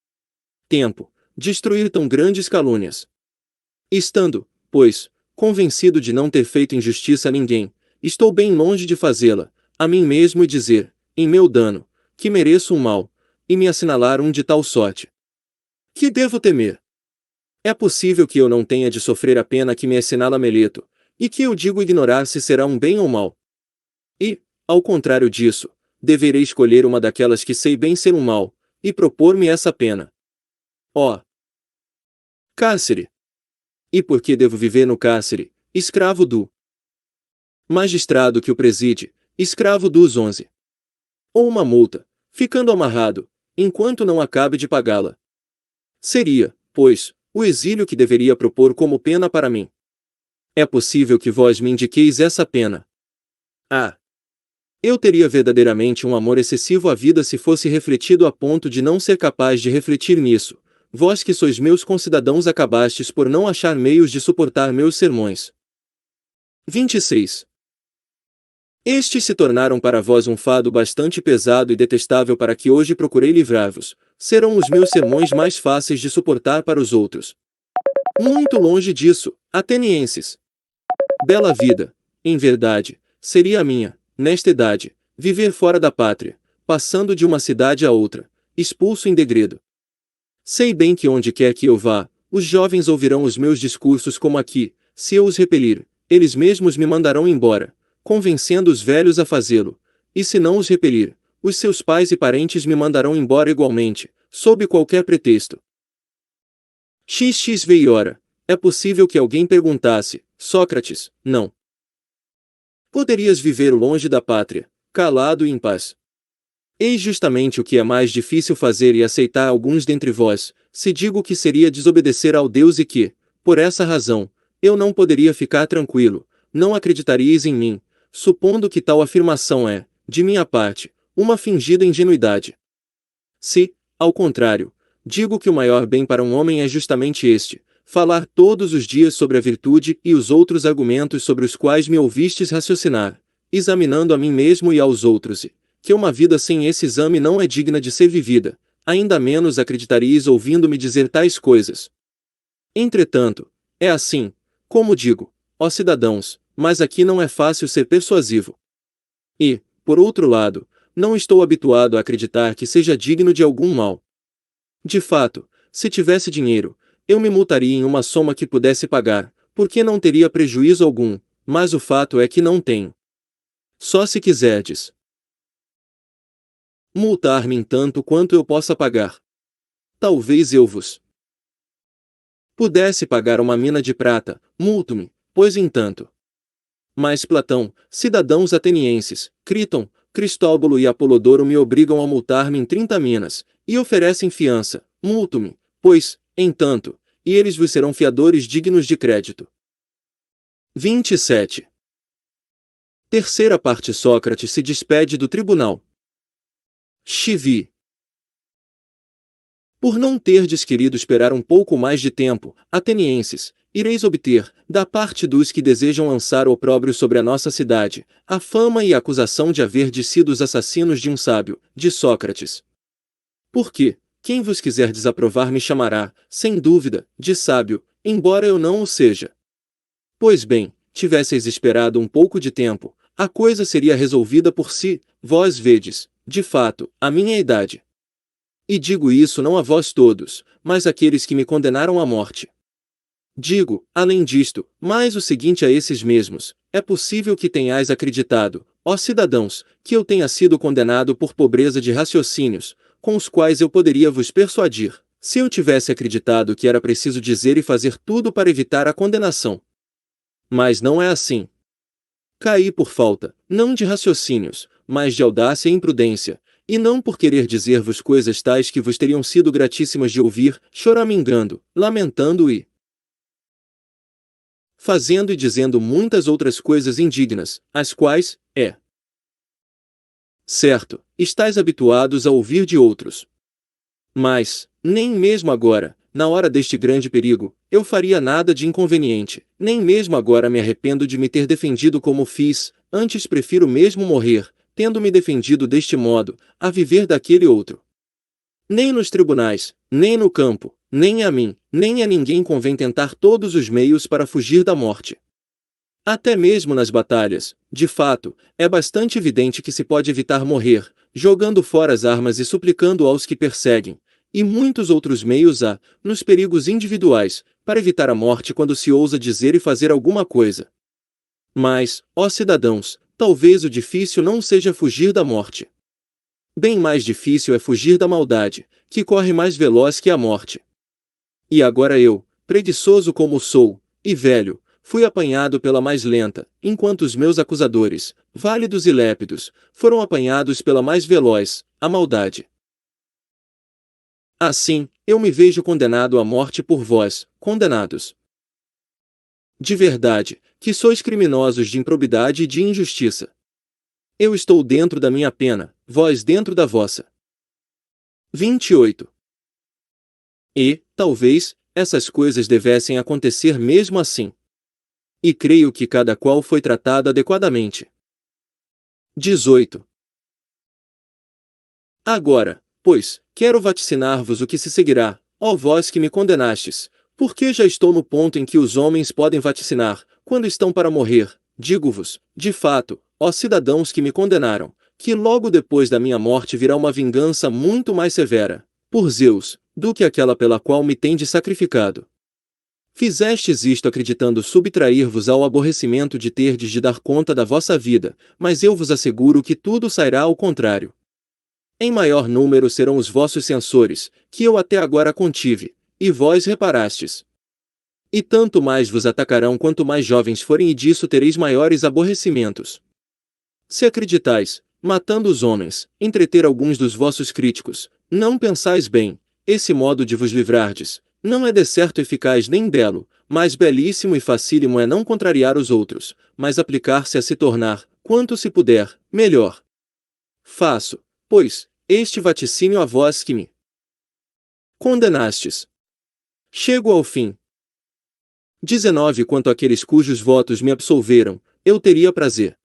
tempo, destruir tão grandes calúnias. Estando, pois, convencido de não ter feito injustiça a ninguém, estou bem longe de fazê-la, a mim mesmo e dizer, em meu dano, que mereço um mal, e me assinalar um de tal sorte. Que devo temer? É possível que eu não tenha de sofrer a pena que me assinala Meleto, e que eu digo ignorar se será um bem ou mal. E, ao contrário disso, deverei escolher uma daquelas que sei bem ser um mal, e propor-me essa pena. Ó! Cárcere! E por que devo viver no cárcere, escravo do magistrado que o preside, escravo dos 11? Ou uma multa, ficando amarrado, enquanto não acabe de pagá-la? Seria, pois, o exílio que deveria propor como pena para mim. É possível que vós me indiqueis essa pena. Ah! Eu teria verdadeiramente um amor excessivo à vida se fosse refletido a ponto de não ser capaz de refletir nisso. Vós que sois meus concidadãos acabastes por não achar meios de suportar meus sermões. 26. Estes se tornaram para vós um fado bastante pesado e detestável para que hoje procurei livrar-vos. Serão os meus sermões mais fáceis de suportar para os outros. Muito longe disso, atenienses. Bela vida, em verdade, seria a minha, nesta idade, viver fora da pátria, passando de uma cidade a outra, expulso em degredo. Sei bem que onde quer que eu vá, os jovens ouvirão os meus discursos como aqui, se eu os repelir, eles mesmos me mandarão embora, convencendo os velhos a fazê-lo, e se não os repelir, os seus pais e parentes me mandarão embora igualmente, sob qualquer pretexto. XXV ora, é possível que alguém perguntasse, Sócrates, não poderias viver longe da pátria, calado e em paz? Eis justamente o que é mais difícil fazer e aceitar alguns dentre vós, se digo que seria desobedecer ao Deus e que, por essa razão, eu não poderia ficar tranquilo, não acreditaríeis em mim, supondo que tal afirmação é, de minha parte, uma fingida ingenuidade. Se, ao contrário, digo que o maior bem para um homem é justamente este, falar todos os dias sobre a virtude e os outros argumentos sobre os quais me ouvistes raciocinar, examinando a mim mesmo e aos outros, e que uma vida sem esse exame não é digna de ser vivida, ainda menos acreditaríeis ouvindo-me dizer tais coisas. Entretanto, é assim, como digo, ó cidadãos, mas aqui não é fácil ser persuasivo. E, por outro lado, não estou habituado a acreditar que seja digno de algum mal. De fato, se tivesse dinheiro, eu me multaria em uma soma que pudesse pagar, porque não teria prejuízo algum, mas o fato é que não tenho. Só se quiserdes multar-me em tanto quanto eu possa pagar. Talvez eu vos pudesse pagar uma mina de prata, multo-me, pois entanto. Mas Platão, cidadãos atenienses, Críton, Cristóbulo e Apolodoro me obrigam a multar-me em 30 minas, e oferecem fiança, multo-me, pois, entanto, e eles vos serão fiadores dignos de crédito. 27. Terceira parte. Sócrates se despede do tribunal. Chivi. Por não terdes querido esperar um pouco mais de tempo, atenienses, ireis obter, da parte dos que desejam lançar o opróbrio sobre a nossa cidade, a fama e a acusação de haverdes sido os assassinos de um sábio, de Sócrates. Porque, quem vos quiser desaprovar me chamará, sem dúvida, de sábio, embora eu não o seja. Pois bem, tivesseis esperado um pouco de tempo, a coisa seria resolvida por si, vós vedes, de fato, a minha idade. E digo isso não a vós todos, mas àqueles que me condenaram à morte. Digo, além disto, mais o seguinte a esses mesmos: é possível que tenhais acreditado, ó cidadãos, que eu tenha sido condenado por pobreza de raciocínios, com os quais eu poderia vos persuadir, se eu tivesse acreditado que era preciso dizer e fazer tudo para evitar a condenação. Mas não é assim. Caí por falta, não de raciocínios, mas de audácia e imprudência, e não por querer dizer-vos coisas tais que vos teriam sido gratíssimas de ouvir, choramingando, lamentando e fazendo e dizendo muitas outras coisas indignas, as quais, certo, estáis habituados a ouvir de outros. Mas, nem mesmo agora, na hora deste grande perigo, eu faria nada de inconveniente, nem mesmo agora me arrependo de me ter defendido como fiz, antes prefiro mesmo morrer, tendo-me defendido deste modo, a viver daquele outro. Nem nos tribunais, nem no campo, nem a mim, nem a ninguém convém tentar todos os meios para fugir da morte. Até mesmo nas batalhas, de fato, é bastante evidente que se pode evitar morrer, jogando fora as armas e suplicando aos que perseguem, e muitos outros meios há, nos perigos individuais, para evitar a morte quando se ousa dizer e fazer alguma coisa. Mas, ó cidadãos, talvez o difícil não seja fugir da morte. Bem mais difícil é fugir da maldade, que corre mais veloz que a morte. E agora eu, preguiçoso como sou, e velho, fui apanhado pela mais lenta, enquanto os meus acusadores, válidos e lépidos, foram apanhados pela mais veloz, a maldade. Assim, eu me vejo condenado à morte por vós, condenados. De verdade, que sois criminosos de improbidade e de injustiça. Eu estou dentro da minha pena, vós dentro da vossa. 28. E, talvez, essas coisas devessem acontecer mesmo assim. E creio que cada qual foi tratado adequadamente. 18. Agora, pois, quero vaticinar-vos o que se seguirá, ó vós que me condenastes, porque já estou no ponto em que os homens podem vaticinar, quando estão para morrer, digo-vos, de fato, ó cidadãos que me condenaram, que logo depois da minha morte virá uma vingança muito mais severa, por Zeus, do que aquela pela qual me tendes sacrificado. Fizestes isto acreditando subtrair-vos ao aborrecimento de terdes de dar conta da vossa vida, mas eu vos asseguro que tudo sairá ao contrário. Em maior número serão os vossos censores, que eu até agora contive, e vós reparastes. E tanto mais vos atacarão quanto mais jovens forem e disso tereis maiores aborrecimentos. Se acreditais, matando os homens, entreter alguns dos vossos críticos, não pensais bem, esse modo de vos livrardes, não é de certo eficaz nem belo, mas belíssimo e facílimo é não contrariar os outros, mas aplicar-se a se tornar, quanto se puder, melhor. Faço, pois, este vaticínio a vós que me condenastes. Chego ao fim. 19. Quanto àqueles cujos votos me absolveram, eu teria prazer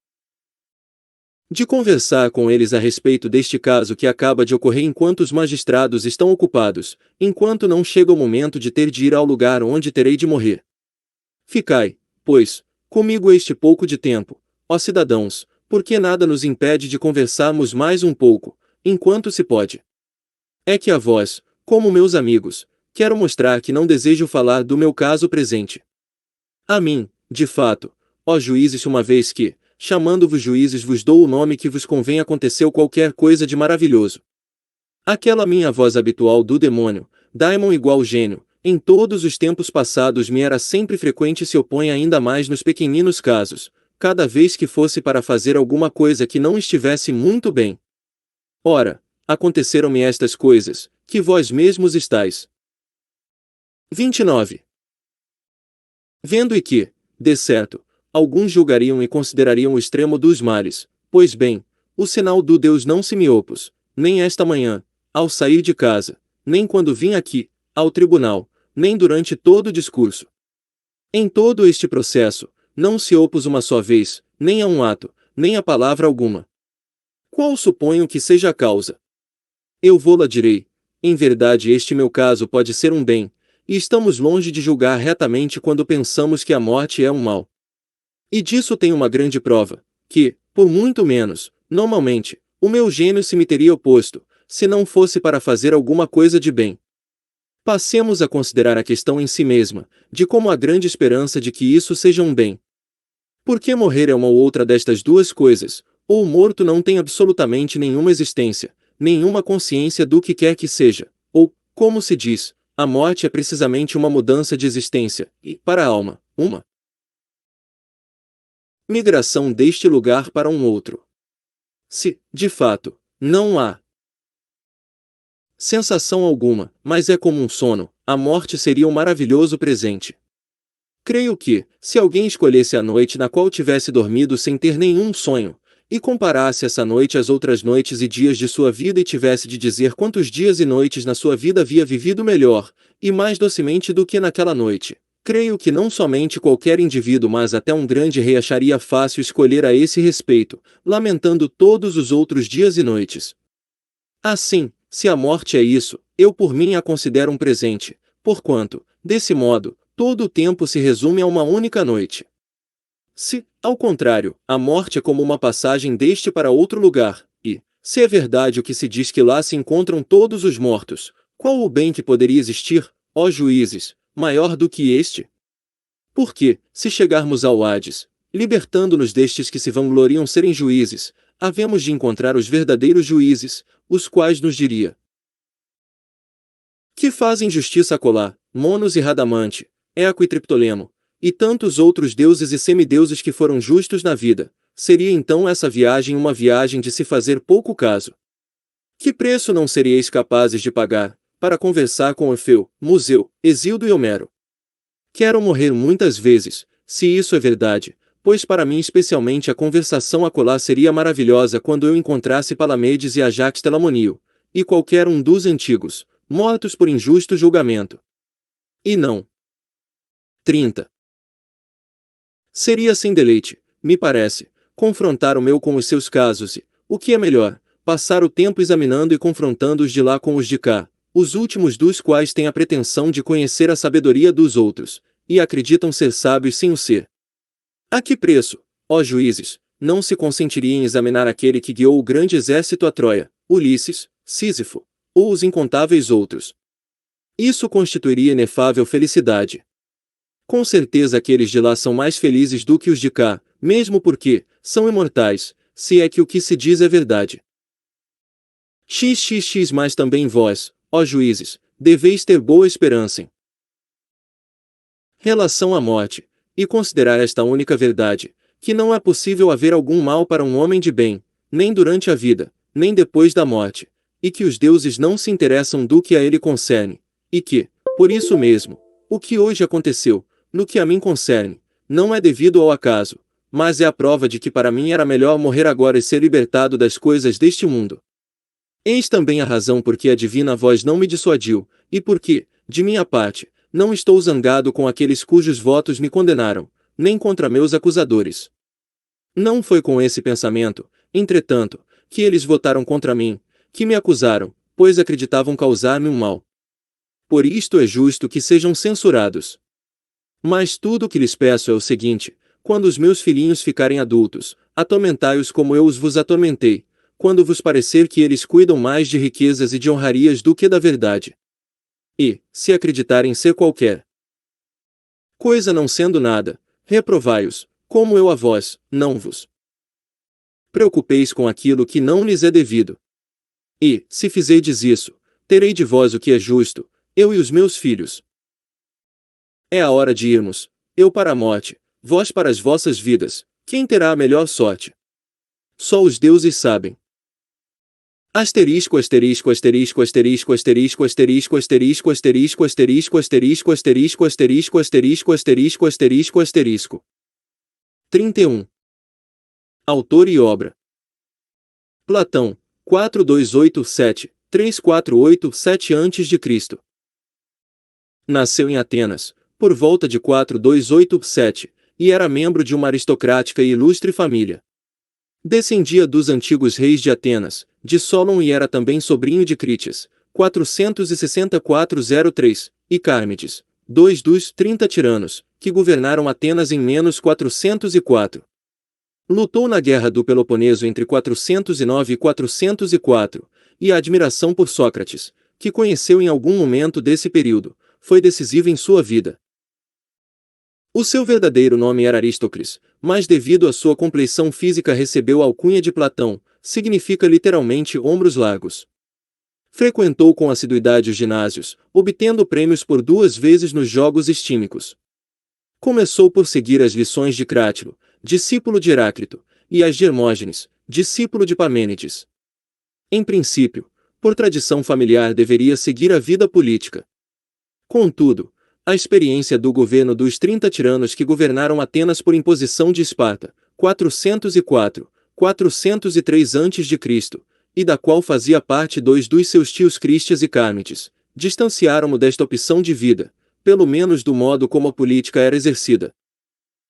de conversar com eles a respeito deste caso que acaba de ocorrer enquanto os magistrados estão ocupados, enquanto não chega o momento de ter de ir ao lugar onde terei de morrer. Ficai, pois, comigo este pouco de tempo, ó cidadãos, porque nada nos impede de conversarmos mais um pouco, enquanto se pode. É que a vós, como meus amigos, quero mostrar que não desejo falar do meu caso presente. A mim, de fato, ó juízes, uma vez que, chamando-vos juízes, vos dou o nome que vos convém, aconteceu qualquer coisa de maravilhoso. Aquela minha voz habitual do demônio, daimon igual gênio, em todos os tempos passados me era sempre frequente e se opõe ainda mais nos pequeninos casos, cada vez que fosse para fazer alguma coisa que não estivesse muito bem. Ora, aconteceram-me estas coisas, que vós mesmos estáis. 29. Vendo e que, de certo, alguns julgariam e considerariam o extremo dos males. Pois bem, o sinal do Deus não se me opus, nem esta manhã, ao sair de casa, nem quando vim aqui, ao tribunal, nem durante todo o discurso. Em todo este processo, não se opus uma só vez, nem a um ato, nem a palavra alguma. Qual suponho que seja a causa? Eu vou-la direi. Em verdade, este meu caso pode ser um bem, e estamos longe de julgar retamente quando pensamos que a morte é um mal. E disso tenho uma grande prova, que, por muito menos, normalmente, o meu gênio se me teria oposto, se não fosse para fazer alguma coisa de bem. Passemos a considerar a questão em si mesma, de como há grande esperança de que isso seja um bem. Porque morrer é uma ou outra destas duas coisas, ou o morto não tem absolutamente nenhuma existência, nenhuma consciência do que quer que seja, ou, como se diz, a morte é precisamente uma mudança de existência, e, para a alma, uma migração deste lugar para um outro. Se, de fato, não há sensação alguma, mas é como um sono, a morte seria um maravilhoso presente. Creio que, se alguém escolhesse a noite na qual tivesse dormido sem ter nenhum sonho, e comparasse essa noite às outras noites e dias de sua vida e tivesse de dizer quantos dias e noites na sua vida havia vivido melhor, e mais docemente do que naquela noite, creio que não somente qualquer indivíduo mas até um grande rei acharia fácil escolher a esse respeito, lamentando todos os outros dias e noites. Assim, se a morte é isso, eu por mim a considero um presente, porquanto, desse modo, todo o tempo se resume a uma única noite. Se, ao contrário, a morte é como uma passagem deste para outro lugar, e, se é verdade o que se diz que lá se encontram todos os mortos, qual o bem que poderia existir, ó juízes, maior do que este? Porque, se chegarmos ao Hades, libertando-nos destes que se vangloriam serem juízes, havemos de encontrar os verdadeiros juízes, os quais nos diria que fazem justiça a Colá, Monos e Radamante, Eco e Triptolemo, e tantos outros deuses e semideuses que foram justos na vida, seria então essa viagem uma viagem de se fazer pouco caso. Que preço não seríeis capazes de pagar, para conversar com Orfeu, Museu, Hesíodo e Homero? Quero morrer muitas vezes, se isso é verdade, pois para mim especialmente a conversação acolá seria maravilhosa quando eu encontrasse Palamedes e Ajax Telamonio, e qualquer um dos antigos, mortos por injusto julgamento. E não. 30. Seria sem deleite, me parece, confrontar o meu com os seus casos e, o que é melhor, passar o tempo examinando e confrontando os de lá com os de cá, os últimos dos quais têm a pretensão de conhecer a sabedoria dos outros, e acreditam ser sábios sem o ser. A que preço, ó juízes, não se consentiria em examinar aquele que guiou o grande exército a Troia, Ulisses, Sísifo, ou os incontáveis outros? Isso constituiria inefável felicidade. Com certeza aqueles de lá são mais felizes do que os de cá, mesmo porque são imortais, se é que o que se diz é verdade. XXX Mas também vós, ó juízes, deveis ter boa esperança em relação à morte, e considerar esta única verdade, que não é possível haver algum mal para um homem de bem, nem durante a vida, nem depois da morte, e que os deuses não se interessam do que a ele concerne, e que, por isso mesmo, o que hoje aconteceu, no que a mim concerne, não é devido ao acaso, mas é a prova de que para mim era melhor morrer agora e ser libertado das coisas deste mundo. Eis também a razão por que a divina voz não me dissuadiu, e porque, de minha parte, não estou zangado com aqueles cujos votos me condenaram, nem contra meus acusadores. Não foi com esse pensamento, entretanto, que eles votaram contra mim, que me acusaram, pois acreditavam causar-me um mal. Por isto é justo que sejam censurados. Mas tudo o que lhes peço é o seguinte: quando os meus filhinhos ficarem adultos, atormentai-os como eu os vos atormentei, quando vos parecer que eles cuidam mais de riquezas e de honrarias do que da verdade. E, se acreditarem ser qualquer coisa não sendo nada, reprovai-os, como eu a vós, não vos preocupeis com aquilo que não lhes é devido. E, se fizerdes isso, terei de vós o que é justo, eu e os meus filhos. É a hora de irmos, eu para a morte, vós para as vossas vidas, quem terá a melhor sorte? Só os deuses sabem. Asterisco asterisco asterisco asterisco asterisco asterisco asterisco asterisco asterisco asterisco asterisco asterisco asterisco asterisco asterisco asterisco. 31. Autor e obra. Platão, 4287-3487 a.C. Nasceu em Atenas, por volta de 4287, e era membro de uma aristocrática e ilustre família. Descendia dos antigos reis de Atenas, de Solon, e era também sobrinho de Crítias, 464-03, e Cármides, 2 dos 30 tiranos, que governaram Atenas em menos 404. Lutou na Guerra do Peloponeso entre 409 e 404, e a admiração por Sócrates, que conheceu em algum momento desse período, foi decisiva em sua vida. O seu verdadeiro nome era Aristócles, mas devido à sua compleição física recebeu a alcunha de Platão, significa literalmente ombros largos. Frequentou com assiduidade os ginásios, obtendo prêmios por 2 vezes nos jogos estímicos. Começou por seguir as lições de Crátilo, discípulo de Heráclito, e as de Hermógenes, discípulo de Parmênides. Em princípio, por tradição familiar deveria seguir a vida política. Contudo, a experiência do governo dos 30 tiranos que governaram Atenas por imposição de Esparta, 403 a.C., e da qual fazia parte 2 dos seus tios Crístias e Cármides, distanciaram-no desta opção de vida, pelo menos do modo como a política era exercida.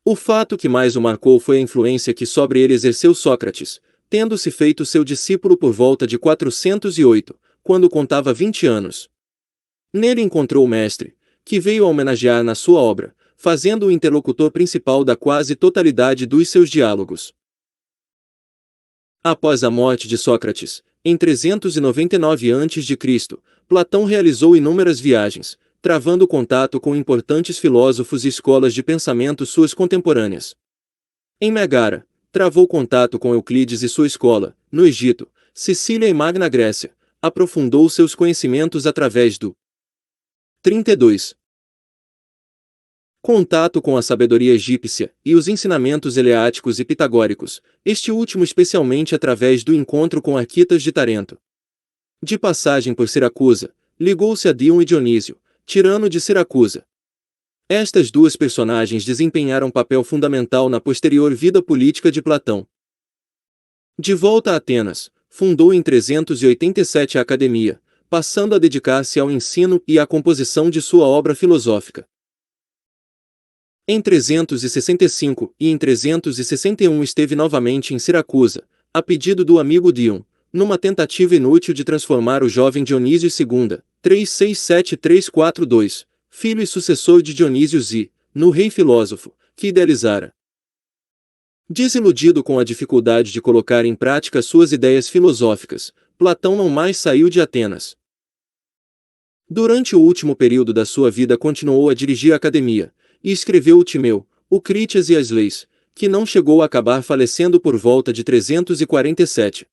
O fato que mais o marcou foi a influência que sobre ele exerceu Sócrates, tendo-se feito seu discípulo por volta de 408, quando contava 20 anos. Nele encontrou o mestre, que veio a homenagear na sua obra, fazendo-o interlocutor principal da quase totalidade dos seus diálogos. Após a morte de Sócrates, em 399 a.C., Platão realizou inúmeras viagens, travando contato com importantes filósofos e escolas de pensamento suas contemporâneas. Em Megara, travou contato com Euclides e sua escola, no Egito, Sicília e Magna Grécia, aprofundou seus conhecimentos através do 32. Contato com a sabedoria egípcia e os ensinamentos eleáticos e pitagóricos, este último especialmente através do encontro com Arquitas de Tarento. De passagem por Siracusa, ligou-se a Dion e Dionísio, tirano de Siracusa. Estas 2 personagens desempenharam papel fundamental na posterior vida política de Platão. De volta a Atenas, fundou em 387 a Academia, passando a dedicar-se ao ensino e à composição de sua obra filosófica. Em 365 e em 361 esteve novamente em Siracusa, a pedido do amigo Dion, numa tentativa inútil de transformar o jovem Dionísio II, 367342, filho e sucessor de Dionísio Z, no rei filósofo, que idealizara. Desiludido com a dificuldade de colocar em prática suas ideias filosóficas, Platão não mais saiu de Atenas. Durante o último período da sua vida continuou a dirigir a academia, e escreveu o Timeu, o Crítias e as Leis, que não chegou a acabar, falecendo por volta de 347.